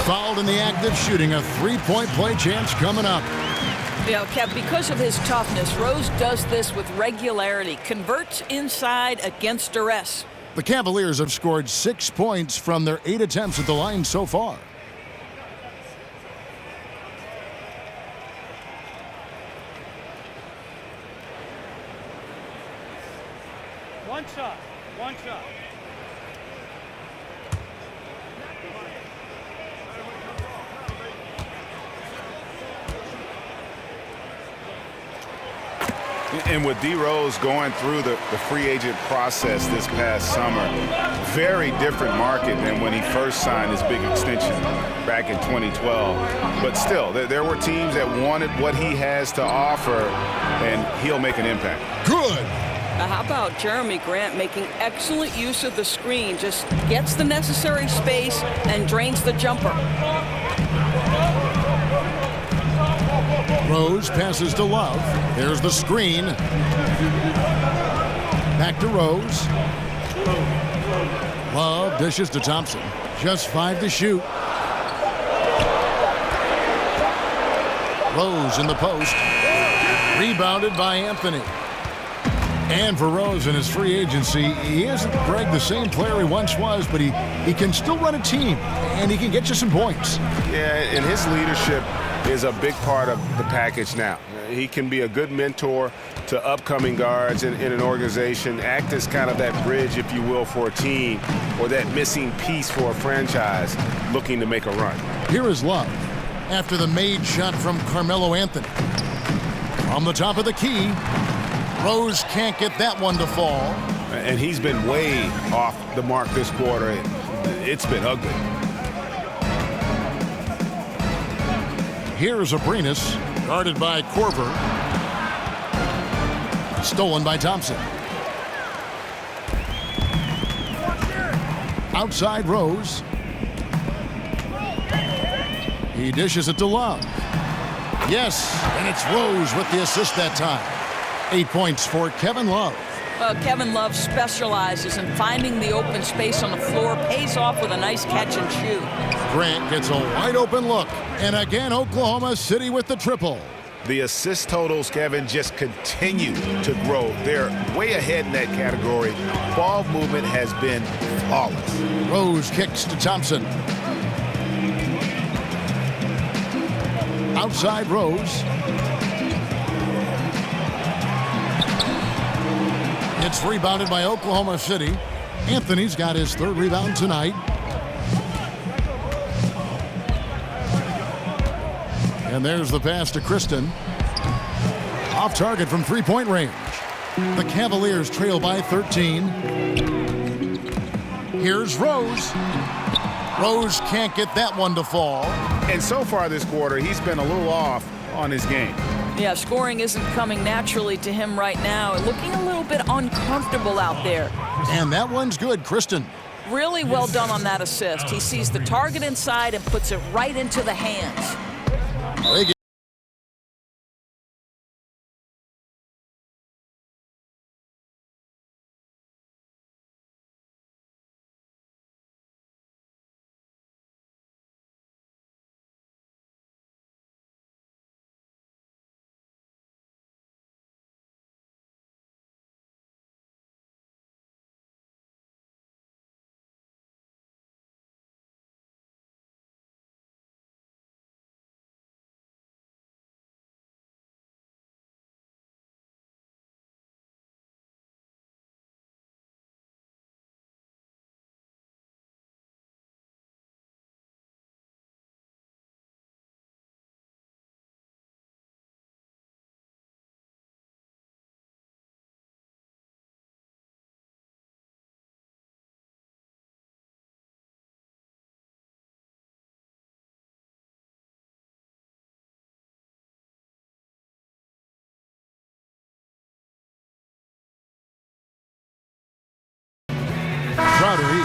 Fouled in the act of shooting. A three-point play chance coming up. You know, Kev, because of his toughness, Rose does this with regularity. Converts inside against duress. The Cavaliers have scored 6 points from their 8 attempts at the line so far. One shot. One shot. And with D. Rose going through the free agent process this past summer, very different market than when he first signed his big extension back in 2012. But still, there were teams that wanted what he has to offer, and he'll make an impact. Good. Now, how about Jeremy Grant making excellent use of the screen, just gets the necessary space and drains the jumper. Rose passes to Love. There's the screen. Back to Rose. Love dishes to Thompson. Just 5 to shoot. Rose in the post. Rebounded by Anthony. And for Rose in his free agency, he isn't, Greg, the same player he once was, but he can still run a team, and he can get you some points. Yeah, and his leadership is a big part of the package now. He can be a good mentor to upcoming guards in an organization, act as kind of that bridge, if you will, for a team, or that missing piece for a franchise looking to make a run. Here is Love after the made shot from Carmelo Anthony. On the top of the key, Rose can't get that one to fall. And he's been way off the mark this quarter. It's been ugly. Here's Abrinas, guarded by Korver. Stolen by Thompson. Outside Rose. He dishes it to Love. Yes, and it's Rose with the assist that time. 8 points for Kevin Love. Kevin Love specializes in finding the open space on the floor, pays off with a nice catch and shoot. Grant gets a wide open look, and again Oklahoma City with the triple. The assist totals, Kevin, just continue to grow. They're way ahead in that category. Ball movement has been flawless. Rose kicks to Thompson. Outside Rose. It's rebounded by Oklahoma City. Anthony's got his 3rd rebound tonight. And there's the pass to Kristen. Off target from 3-point range. The Cavaliers trail by 13. Here's Rose. Rose can't get that one to fall. And so far this quarter, he's been a little off on his game. Yeah, scoring isn't coming naturally to him right now. Looking a little bit uncomfortable out there. And that one's good, Kristen. Really well done on that assist. He sees the target inside and puts it right into the hands.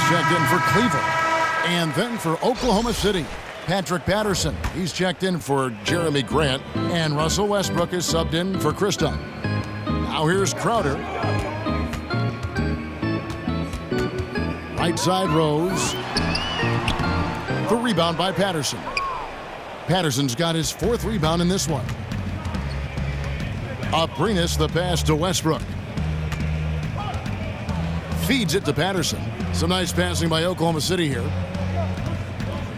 checked in for Cleveland. And then for Oklahoma City, Patrick Patterson. He's checked in for Jeremy Grant. And Russell Westbrook is subbed in for Chris Dunn. Now here's Crowder. Right side Rose. The rebound by Patterson. Patterson's got his 4th rebound in this one. Aprinas the pass to Westbrook. Feeds it to Patterson. Some nice passing by Oklahoma City here.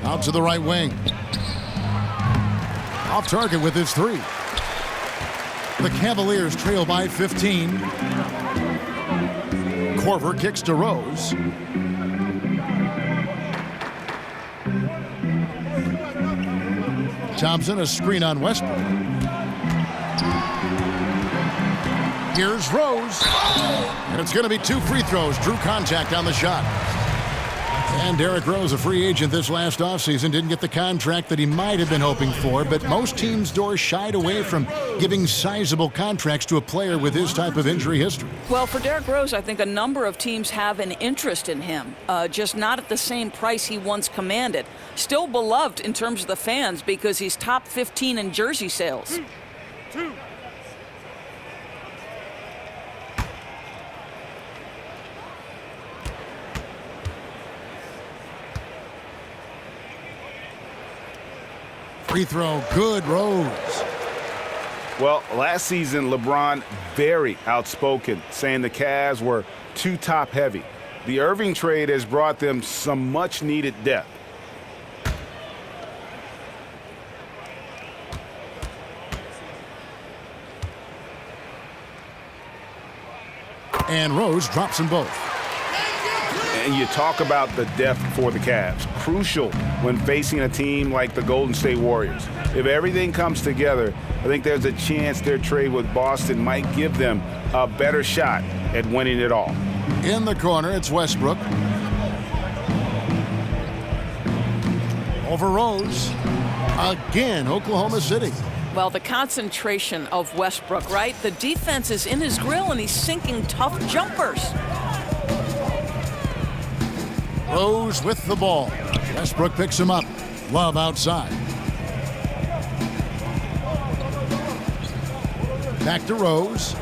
Out to the right wing. Off target with his 3. The Cavaliers trail by 15. Korver kicks to Rose. Thompson, a screen on Westbrook. Here's Rose. And it's going to be 2 free throws. Drew contact on the shot. And Derrick Rose, a free agent this last offseason, didn't get the contract that he might have been hoping for, but most teams' doors shied away from giving sizable contracts to a player with his type of injury history. Well, for Derrick Rose, I think a number of teams have an interest in him, just not at the same price he once commanded. Still beloved in terms of the fans because he's top 15 in jersey sales. 2. Free throw, good, Rose. Well, last season, LeBron very outspoken, saying the Cavs were too top-heavy. The Irving trade has brought them some much-needed depth. And Rose drops them both. And you talk about the depth for the Cavs. Crucial when facing a team like the Golden State Warriors. If everything comes together, I think there's a chance their trade with Boston might give them a better shot at winning it all. In the corner, it's Westbrook. Over Rose. Again, Oklahoma City. Well, the concentration of Westbrook, right? The defense is in his grill, and he's sinking tough jumpers. Rose with the ball. Westbrook picks him up. Love outside. Back to Rose.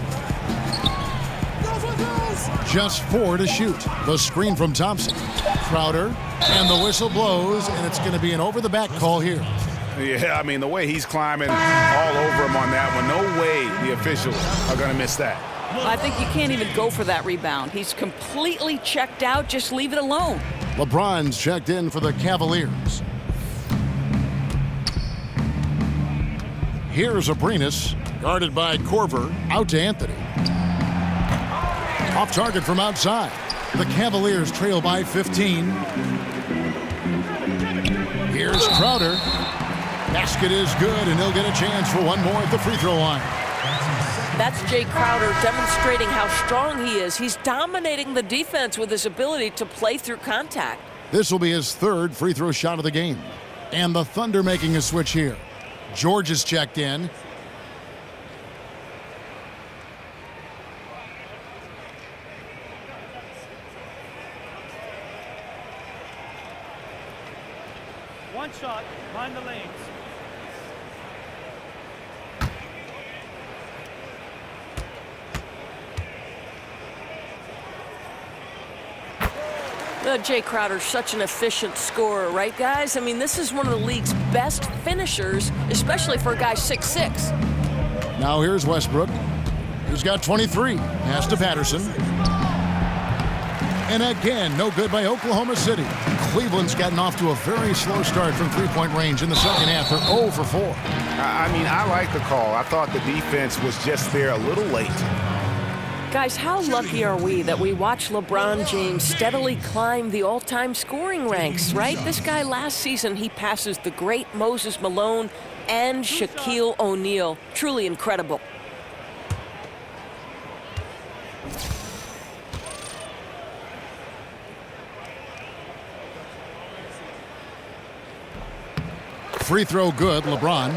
Just 4 to shoot. The screen from Thompson. Crowder. And the whistle blows, and it's going to be an over-the-back call here. Yeah, I mean, the way he's climbing all over him on that one, no way the officials are going to miss that. I think you can't even go for that rebound. He's completely checked out. Just leave it alone. LeBron's checked in for the Cavaliers. Here's Aprinas, guarded by Korver, out to Anthony. Off target from outside. The Cavaliers trail by 15. Here's Crowder. Basket is good, and he'll get a chance for one more at the free throw line. That's Jay Crowder demonstrating how strong he is. He's dominating the defense with his ability to play through contact. This will be his 3rd free throw shot of the game. And the Thunder making a switch here. George is checked in. One shot, mind the lanes. Jay Crowder's such an efficient scorer, right, guys? I mean, this is one of the league's best finishers, especially for a guy 6'6". Now here's Westbrook. He's got 23. Pass to Patterson. And again, no good by Oklahoma City. Cleveland's gotten off to a very slow start from three-point range in the second half. They're 0 for 4. I mean, I like the call. I thought the defense was just there a little late. Guys, how lucky are we that we watch LeBron James steadily climb the all-time scoring ranks, right? This guy last season, he passes the great Moses Malone and Shaquille O'Neal. Truly incredible. Free throw good, LeBron.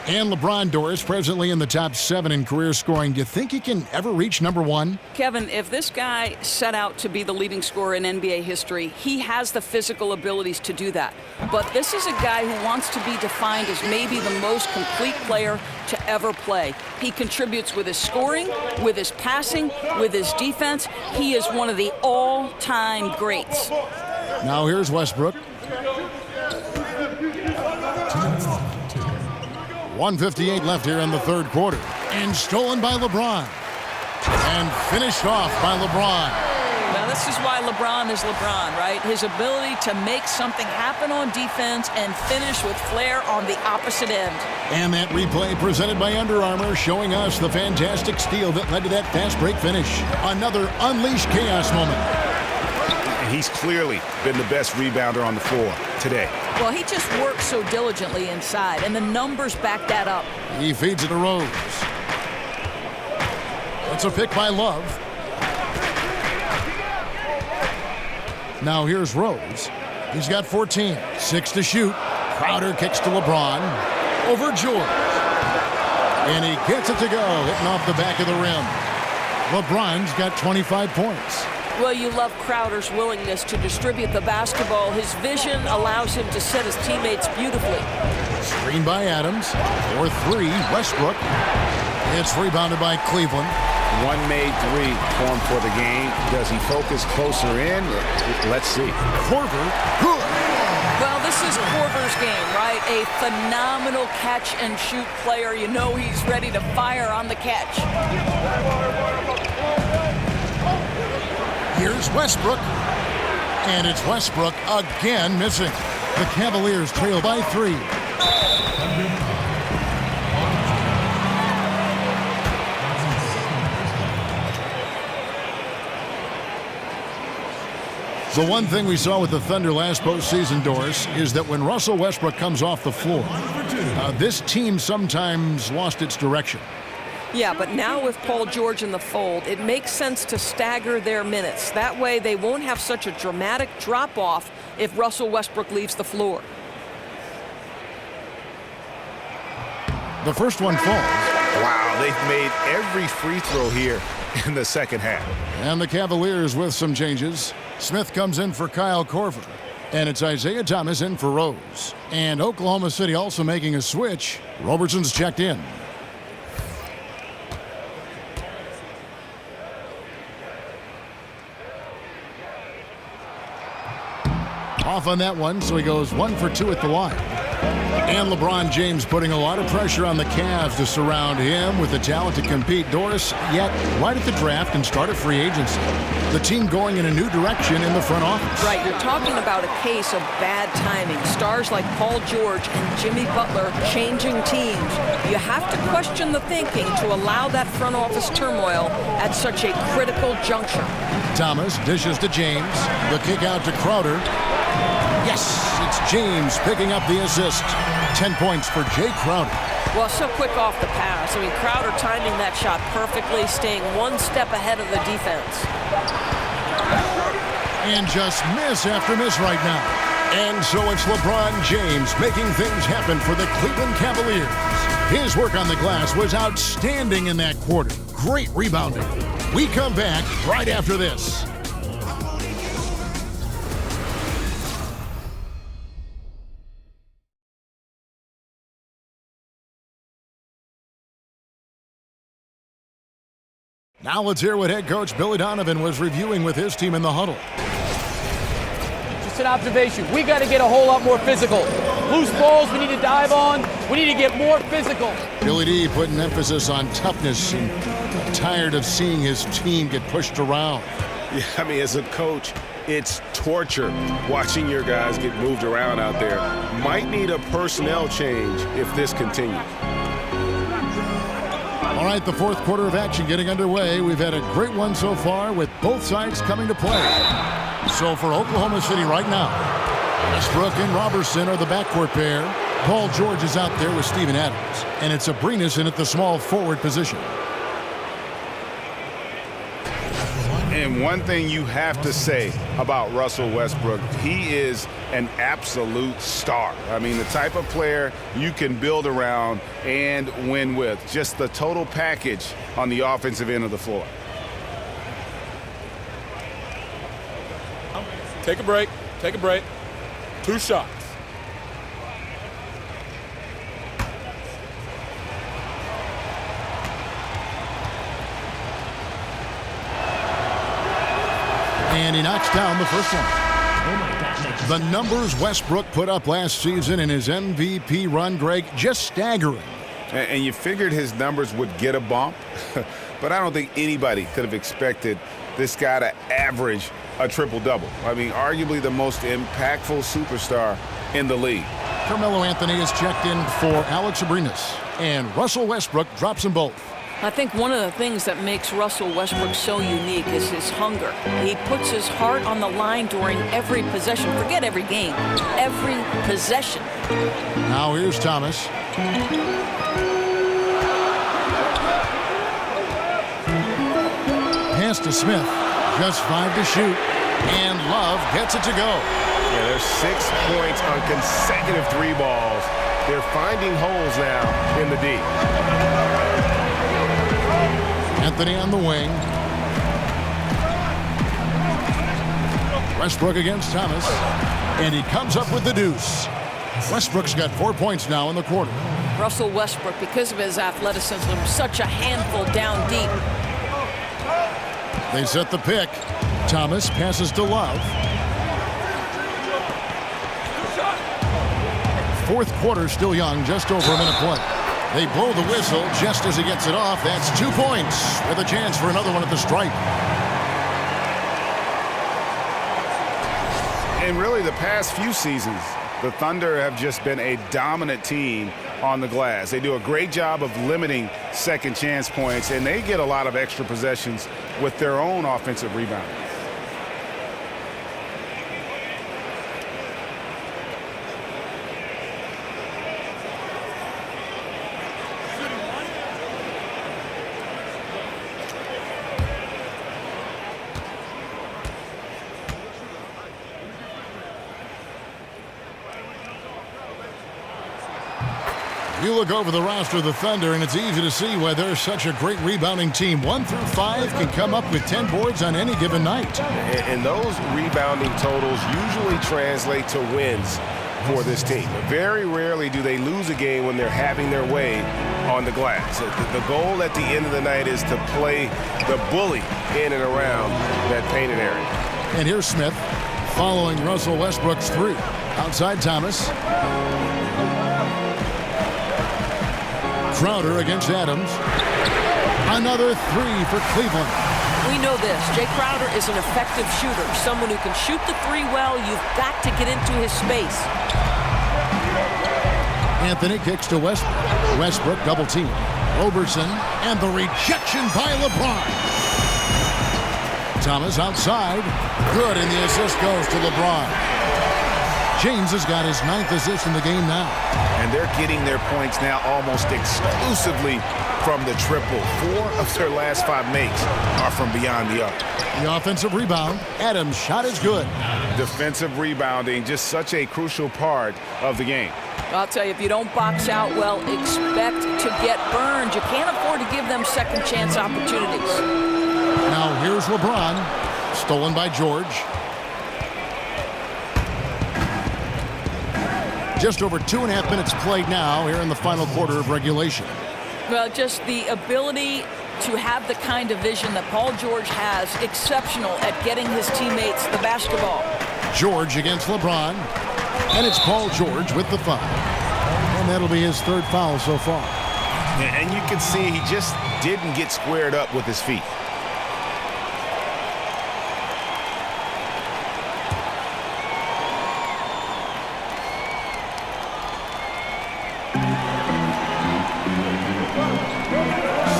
And LeBron, Doris, presently in the top 7 in career scoring. Do you think he can ever reach number 1? Kevin, if this guy set out to be the leading scorer in NBA history, he has the physical abilities to do that. But this is a guy who wants to be defined as maybe the most complete player to ever play. He contributes with his scoring, with his passing, with his defense. He is one of the all-time greats. Now here's Westbrook. 1:58 left here in the third quarter. And stolen by LeBron. And finished off by LeBron. Now, this is why LeBron is LeBron, right? His ability to make something happen on defense and finish with flair on the opposite end. And that replay presented by Under Armour showing us the fantastic steal that led to that fast break finish. Another unleashed chaos moment. And he's clearly been the best rebounder on the floor today. Well, he just works so diligently inside, and the numbers back that up. He feeds it to Rose. That's a pick by Love. Now here's Rose. He's got 14. 6 to shoot. Crowder kicks to LeBron. Over George. And he gets it to go, hitting off the back of the rim. LeBron's got 25 points. Well, you love Crowder's willingness to distribute the basketball. His vision allows him to set his teammates beautifully. Screen by Adams. For 3, Westbrook. It's rebounded by Cleveland. One made 3 for him for the game. Does he focus closer in? Let's see. Korver, good. Well, this is Korver's game, right? A phenomenal catch-and-shoot player. You know he's ready to fire on the catch. Here's Westbrook. And it's Westbrook again missing. The Cavaliers trail by 3. The one thing we saw with the Thunder last postseason, Doris, is that when Russell Westbrook comes off the floor, this team sometimes lost its direction. Yeah, but now with Paul George in the fold, it makes sense to stagger their minutes. That way they won't have such a dramatic drop-off if Russell Westbrook leaves the floor. The first one falls. Wow, they've made every free throw here in the second half. And the Cavaliers with some changes. Smith comes in for Kyle Korver. And it's Isaiah Thomas in for Rose. And Oklahoma City also making a switch. Robertson's checked in. Off on that one, so he goes 1 for 2 at the line. And LeBron James putting a lot of pressure on the Cavs to surround him with the talent to compete. Doris, yet right at the draft and start of free agency. The team going in a new direction in the front office. Right, you're talking about a case of bad timing. Stars like Paul George and Jimmy Butler changing teams. You have to question the thinking to allow that front office turmoil at such a critical juncture. Thomas dishes to James. The kick out to Crowder. Yes, it's James picking up the assist. 10 points for Jay Crowder. Well, so quick off the pass. I mean, Crowder timing that shot perfectly, staying one step ahead of the defense. And just miss after miss right now. And so it's LeBron James making things happen for the Cleveland Cavaliers. His work on the glass was outstanding in that quarter. Great rebounding. We come back right after this. Now let's hear what head coach Billy Donovan was reviewing with his team in the huddle. Just an observation. We got to get a whole lot more physical. Loose balls we need to dive on. We need to get more physical. Billy D putting emphasis on toughness and tired of seeing his team get pushed around. Yeah, I mean, as a coach, it's torture watching your guys get moved around out there. Might need a personnel change if this continues. All right, the fourth quarter of action getting underway. We've had a great one so far with both sides coming to play. So for Oklahoma City right now, Westbrook and Robertson are the backcourt pair. Paul George is out there with Steven Adams. And it's Abrines in at the small forward position. And And one thing you have to say about Russell Westbrook, he is an absolute star. I mean, the type of player you can build around and win with. Just the total package on the offensive end of the floor. Take a break. Take a break. 2 shots. And he knocks down the first one. The numbers Westbrook put up last season in his MVP run, Greg, just staggering. And you figured his numbers would get a bump, but I don't think anybody could have expected this guy to average a triple-double. I mean, arguably the most impactful superstar in the league. Carmelo Anthony is checked in for Alex Abrinas, and Russell Westbrook drops them both. I think one of the things that makes Russell Westbrook so unique is his hunger. He puts his heart on the line during every possession. Forget every game, every possession. Now here's Thomas. Pass to Smith. Just 5 to shoot. And Love gets it to go. Yeah, there's 6 points on consecutive 3 balls. They're finding holes now in the D. Anthony on the wing. Westbrook against Thomas. And he comes up with the deuce. Westbrook's got 4 points now in the quarter. Russell Westbrook, because of his athleticism, such a handful down deep. They set the pick. Thomas passes to Love. Fourth quarter still young, just over a minute play. They blow the whistle just as he gets it off. That's 2 points with a chance for another one at the stripe. And really the past few seasons, the Thunder have just been a dominant team on the glass. They do a great job of limiting second chance points, and they get a lot of extra possessions with their own offensive rebound. You look over the roster of the Thunder, and it's easy to see why they're such a great rebounding team. 1 through 5 can come up with 10 boards on any given night. And those rebounding totals usually translate to wins for this team. Very rarely do they lose a game when they're having their way on the glass. The goal at the end of the night is to play the bully in and around that painted area. And here's Smith following Russell Westbrook's 3. Outside Thomas. Crowder against Adams. Another 3 for Cleveland. We know this. Jay Crowder is an effective shooter. Someone who can shoot the 3 well. You've got to get into his space. Anthony kicks to Westbrook. Westbrook double team. Roberson and the rejection by LeBron. Thomas outside. Good, and the assist goes to LeBron. James has got his 9th assist in the game now. And they're getting their points now almost exclusively from the triple. 4 of their last 5 makes are from beyond the arc. The offensive rebound. Adams' shot is good. Defensive rebounding, just such a crucial part of the game. I'll tell you, if you don't box out well, expect to get burned. You can't afford to give them second chance opportunities. Now here's LeBron. Stolen by George. Just over 2.5 minutes played now here in the final quarter of regulation. Well, just the ability to have the kind of vision that Paul George has, exceptional at getting his teammates the basketball. George against LeBron, and it's Paul George with the foul. And that'll be his 3rd foul so far. And you can see he just didn't get squared up with his feet.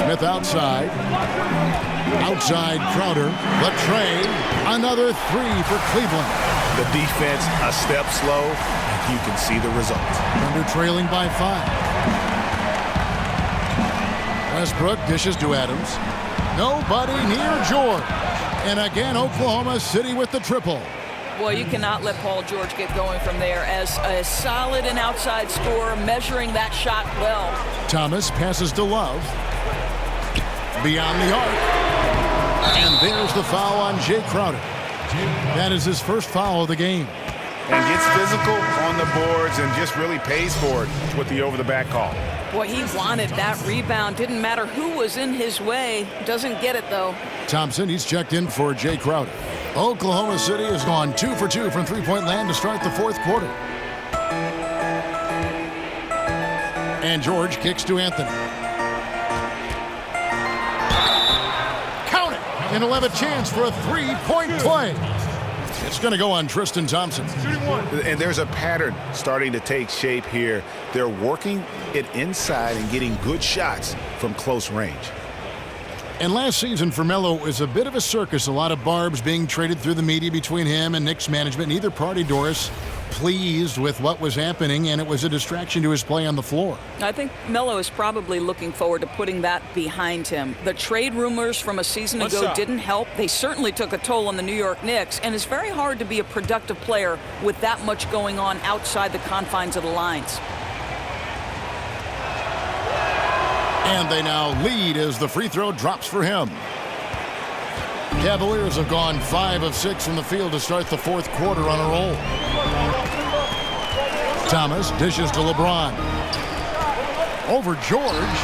Smith outside. Outside Crowder. The trade. Another 3 for Cleveland. The defense a step slow. You can see the result. Thunder trailing by 5. Westbrook dishes to Adams. Nobody near George. And again, Oklahoma City with the triple. Boy, you cannot let Paul George get going from there as a solid and outside scorer, measuring that shot well. Thomas passes to Love. Beyond the arc. And there's the foul on Jay Crowder. That is his first foul of the game. And gets physical on the boards and just really pays for it with the over-the-back call. Boy, he wanted that rebound. Didn't matter who was in his way. Doesn't get it, though. Thompson, he's checked in for Jay Crowder. Oklahoma City has gone 2 for 2 from three-point land to start the fourth quarter. And George kicks to Anthony. Count it! And he'll have a chance for a three-point play. It's going to go on Tristan Thompson. And there's a pattern starting to take shape here. They're working it inside and getting good shots from close range. And last season for MELO was a bit of a circus. A lot of barbs being traded through the media between him and Knicks management. Neither party, Doris, pleased with what was happening, and it was a distraction to his play on the floor. I think MELO is probably looking forward to putting that behind him. The trade rumors from a season ago didn't help. They certainly took a toll on the New York Knicks, and it's very hard to be a productive player with that much going on outside the confines of the lines. And they now lead as the free throw drops for him. Cavaliers have gone 5 of 6 from the field to start the fourth quarter on a roll. Thomas dishes to LeBron. Over George.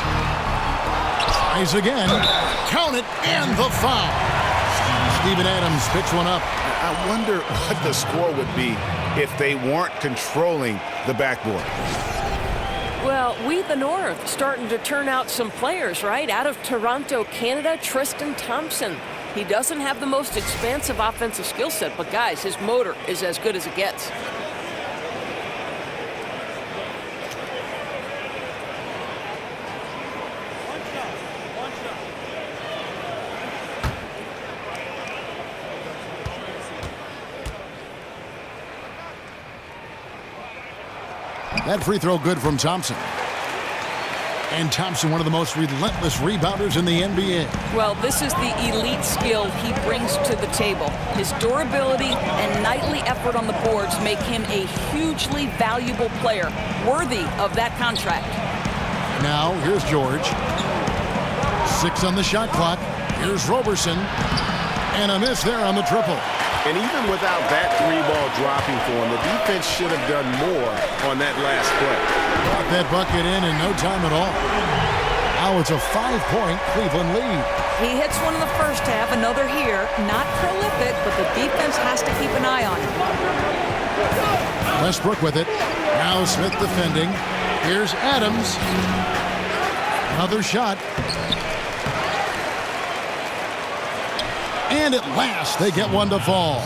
Tries again. Count it, and the foul. Steven Adams picks one up. I wonder what the score would be if they weren't controlling the backboard. Well, we the North starting to turn out some players, right? Out of Toronto, Canada, Tristan Thompson. He doesn't have the most expansive offensive skill set, but guys, his motor is as good as it gets. That free throw good from Thompson. And Thompson, one of the most relentless rebounders in the NBA. Well, this is the elite skill he brings to the table. His durability and nightly effort on the boards make him a hugely valuable player, worthy of that contract. Now, here's George. 6 on the shot clock. Here's Roberson. And a miss there on the triple. And even without that three ball dropping for him, the defense should have done more on that last play. Got that bucket in no time at all. Now it's a 5-point Cleveland lead. He hits one in the first half, another here. Not prolific, but the defense has to keep an eye on him. Westbrook with it. Now Smith defending. Here's Adams. Another shot. And at last, they get one to fall.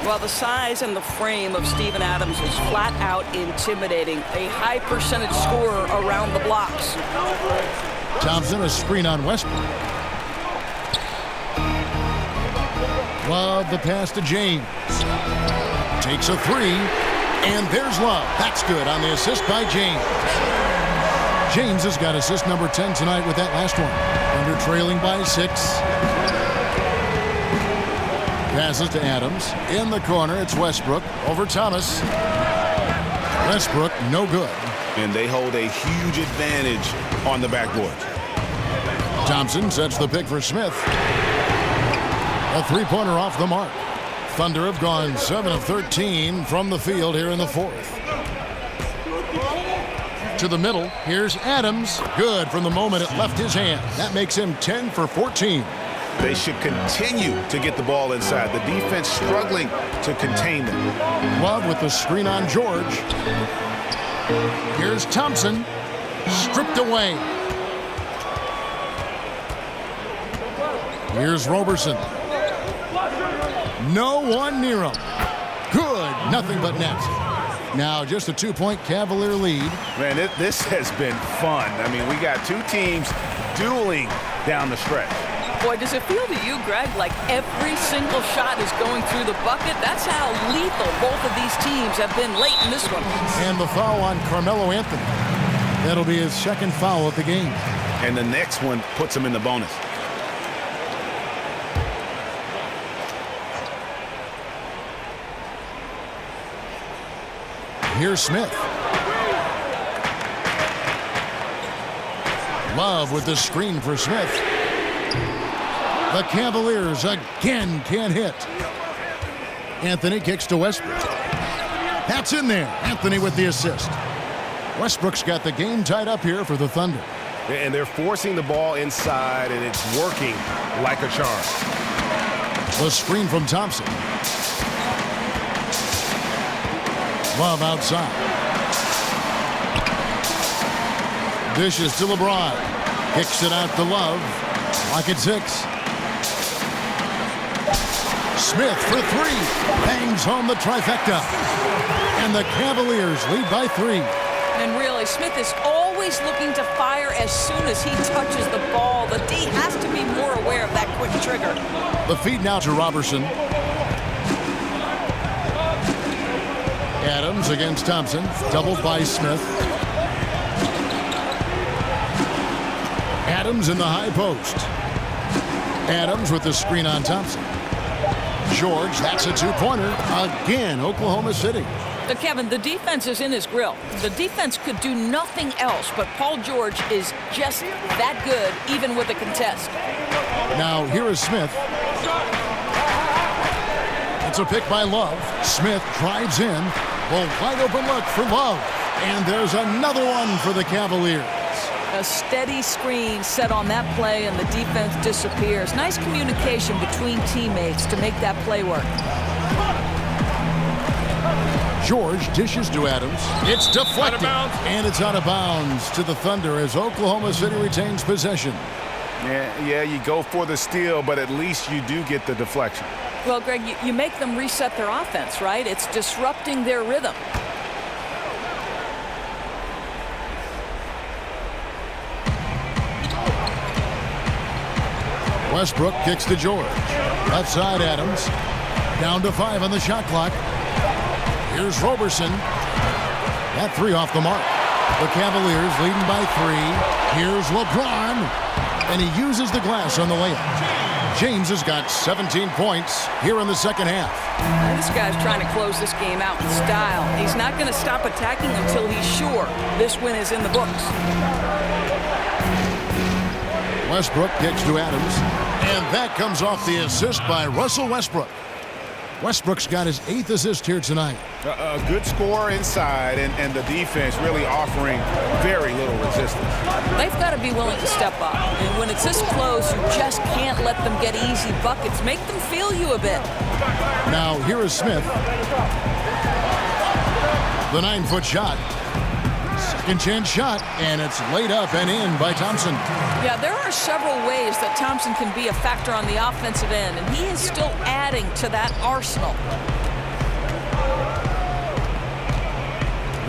Well, the size and the frame of Steven Adams is flat out intimidating. A high percentage scorer around the blocks. Thompson, a screen on Westbrook. Love the pass to James. Takes a 3. And there's Love. That's good on the assist by James. James has got assist number 10 tonight with that last one. Under trailing by 6. Passes to Adams. In the corner, it's Westbrook over Thomas. Westbrook, no good. And they hold a huge advantage on the backboard. Thompson sets the pick for Smith. A three-pointer off the mark. Thunder have gone 7 of 13 from the field here in the fourth. To the middle, here's Adams. Good from the moment it left his hand. That makes him 10 for 14. They should continue to get the ball inside. The defense struggling to contain them. Love with the screen on George. Here's Thompson. Stripped away. Here's Roberson. No one near him. Good. Nothing but net. Now just a 2-point Cavalier lead. Man, this has been fun. I mean, we got two teams dueling down the stretch. Boy, does it feel to you, Greg, like every single shot is going through the bucket? That's how lethal both of these teams have been late in this one. And the foul on Carmelo Anthony. That'll be his second foul of the game. And the next one puts him in the bonus. Here's Smith. Love with the screen for Smith. The Cavaliers again can't hit. Anthony kicks to Westbrook. That's in there. Anthony with the assist. Westbrook's got the game tied up here for the Thunder. And they're forcing the ball inside, and it's working like a charm. The screen from Thompson. Love outside. Dishes to LeBron. Kicks it out to Love. Lock at 6. Smith for 3. Bangs home the trifecta. And the Cavaliers lead by 3. And really, Smith is always looking to fire as soon as he touches the ball. The D has to be more aware of that quick trigger. The feed now to Robertson. Adams against Thompson. Doubled by Smith. Adams in the high post. Adams with the screen on Thompson. George, that's a two-pointer. Again, Oklahoma City. But Kevin, the defense is in his grill. The defense could do nothing else, but Paul George is just that good, even with a contest. Now, here is Smith. It's a pick by Love. Smith drives in. Well, wide open look for Love. And there's another one for the Cavaliers. A steady screen set on that play, and the defense disappears. Nice communication between teammates to make that play work. George dishes to Adams. It's deflected. And it's out of bounds to the Thunder as Oklahoma City retains possession. Yeah, you go for the steal, but at least you do get the deflection. Well, Greg, you make them reset their offense, right? It's disrupting their rhythm. Westbrook kicks to George. Left side Adams. Down to 5 on the shot clock. Here's Robertson. That 3 off the mark. The Cavaliers leading by 3. Here's LeBron. And he uses the glass on the layup. James has got 17 points here in the second half. This guy's trying to close this game out in style. He's not going to stop attacking until he's sure this win is in the books. Westbrook kicks to Adams. And that comes off the assist by Russell Westbrook. Westbrook's got his 8th assist here tonight. A good score inside, and the defense really offering very little resistance. They've got to be willing to step up. And when it's this close, you just can't let them get easy buckets. Make them feel you a bit. Now, here is Smith. The 9-foot shot. Second chance shot, and it's laid up and in by Thompson. Yeah, there are several ways that Thompson can be a factor on the offensive end, and he is still adding to that arsenal.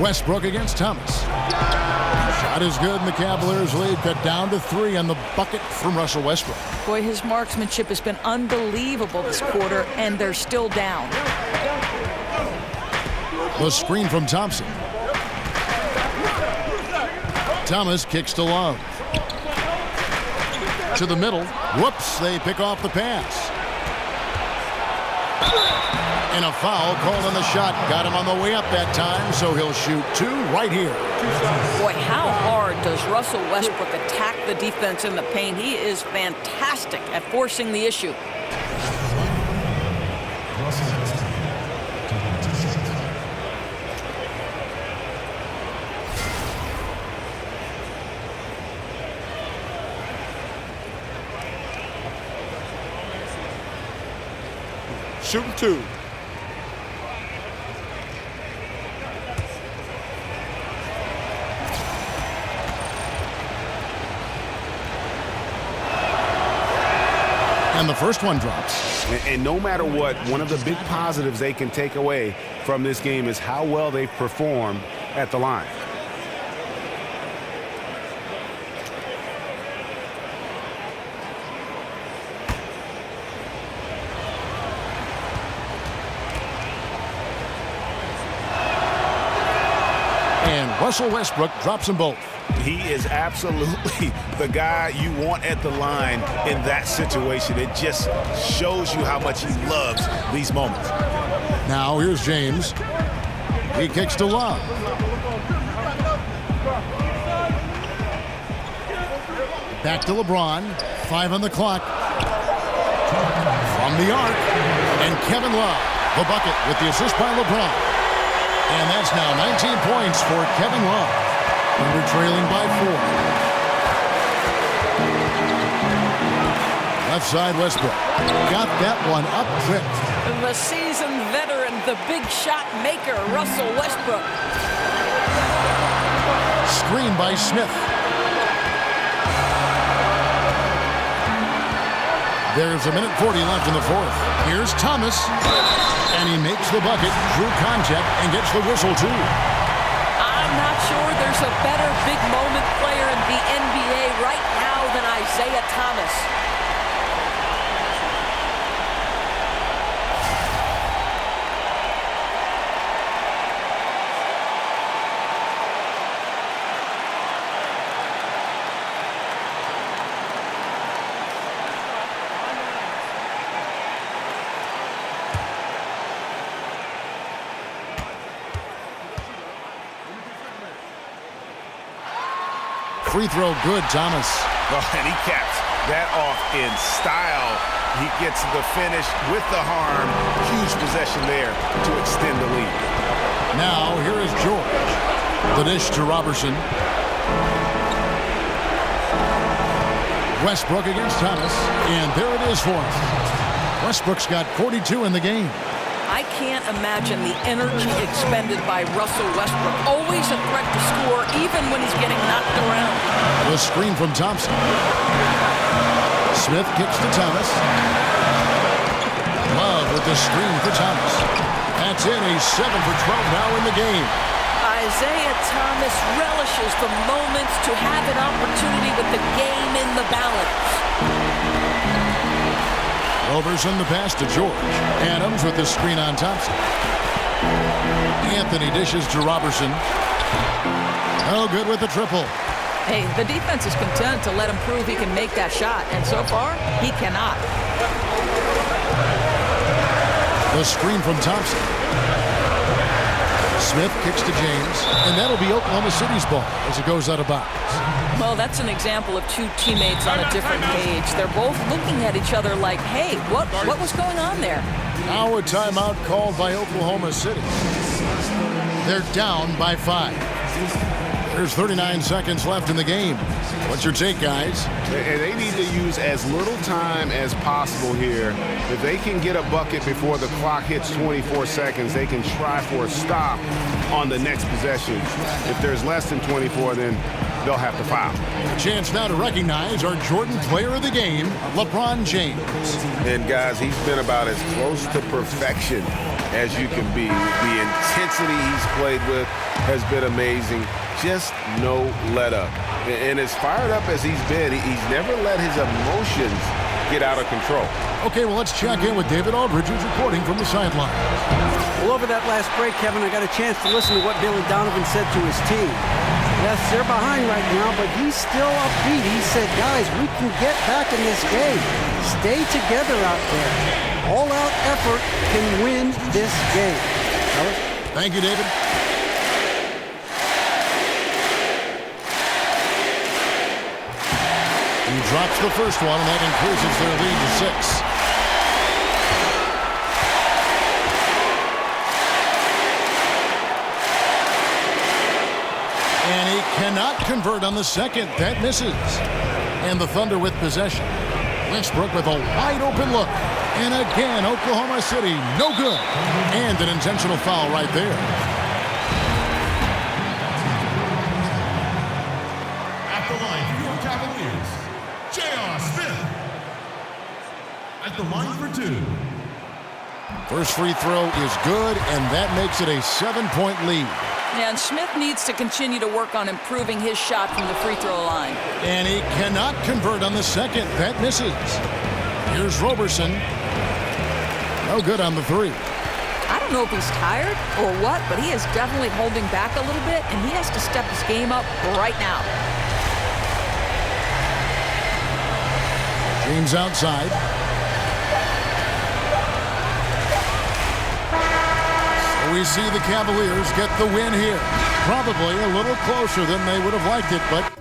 Westbrook against Thomas. Shot is good, and the Cavaliers lead cut down to 3 on the bucket from Russell Westbrook. Boy, his marksmanship has been unbelievable this quarter, and they're still down. The screen from Thompson. Thomas kicks to Love. To the middle. Whoops, they pick off the pass. And a foul called on the shot. Got him on the way up that time, so he'll shoot 2 right here. Boy, how hard does Russell Westbrook attack the defense in the paint? He is fantastic at forcing the issue. Shooting 2. And the first one drops. And no matter what, one of the big positives they can take away from this game is how well they've performed at the line. And Russell Westbrook drops them both. He is absolutely the guy you want at the line in that situation. It just shows you how much he loves these moments. Now here's James. He kicks to Love. Back to LeBron. 5 on the clock. From the arc. And Kevin Love, the bucket with the assist by LeBron. And that's now 19 points for Kevin Love. Under trailing by 4. Left side Westbrook. Got that one up quick. The seasoned veteran, the big shot maker, Russell Westbrook. Screen by Smith. There's a minute 40 left in the fourth. Here's Thomas. And he makes the bucket, drew contact, and gets the whistle, too. I'm not sure there's a better big moment player in the NBA right now than Isaiah Thomas. Free throw good, Thomas. Oh, and he caps that off in style. He gets the finish with the harm. Huge possession there to extend the lead. Now, here is George. The dish to Robertson. Westbrook against Thomas. And there it is for him. Westbrook's got 42 in the game. I can't imagine the energy expended by Russell Westbrook. Always a threat to score, even when he's getting knocked around. The screen from Thompson. Smith kicks to Thomas. Love with the screen for Thomas. That's in. He's 7 for 12 now in the game. Isaiah Thomas relishes the moments to have an opportunity with the game in the balance. Robertson the pass to George. Adams with the screen on Thompson. Anthony dishes to Robertson. No good with the triple. Hey, the defense is content to let him prove he can make that shot, and so far, he cannot. The screen from Thompson. Smith kicks to James, and that'll be Oklahoma City's ball as it goes out of bounds. Well, that's an example of two teammates on a different page. They're both looking at each other like, hey, what was going on there? Now a timeout called by Oklahoma City. They're down by 5. There's 39 seconds left in the game. What's your take, guys? And they need to use as little time as possible here. If they can get a bucket before the clock hits 24 seconds, they can try for a stop on the next possession. If there's less than 24, then they'll have to foul. A chance now to recognize our Jordan Player of the Game, LeBron James. And guys, he's been about as close to perfection as you can be. The intensity he's played with has been amazing. Just no let up. And as fired up as he's been, he's never let his emotions get out of control. Okay, well, let's check in with David Aldridge, who's reporting from the sideline. Well, over that last break, Kevin, I got a chance to listen to what Billy Donovan said to his team. Yes, they're behind right now, but he's still upbeat. He said, guys, we can get back in this game. Stay together out there. All-out effort can win this game. Thank you, David. He drops the first one, and that increases their lead to 6. And he cannot convert on the second. That misses. And the Thunder with possession. Westbrook with a wide-open look. And again, Oklahoma City, no good. And an intentional foul right there. At the line for your Cavaliers, J.R. Smith. At the line for 2. First free throw is good, and that makes it a 7-point lead. And Smith needs to continue to work on improving his shot from the free throw line. And he cannot convert on the second. That misses. Here's Robertson. No good on the 3. I don't know if he's tired or what, but he is definitely holding back a little bit, and he has to step his game up right now. James outside. So we see the Cavaliers get the win here. Probably a little closer than they would have liked it, but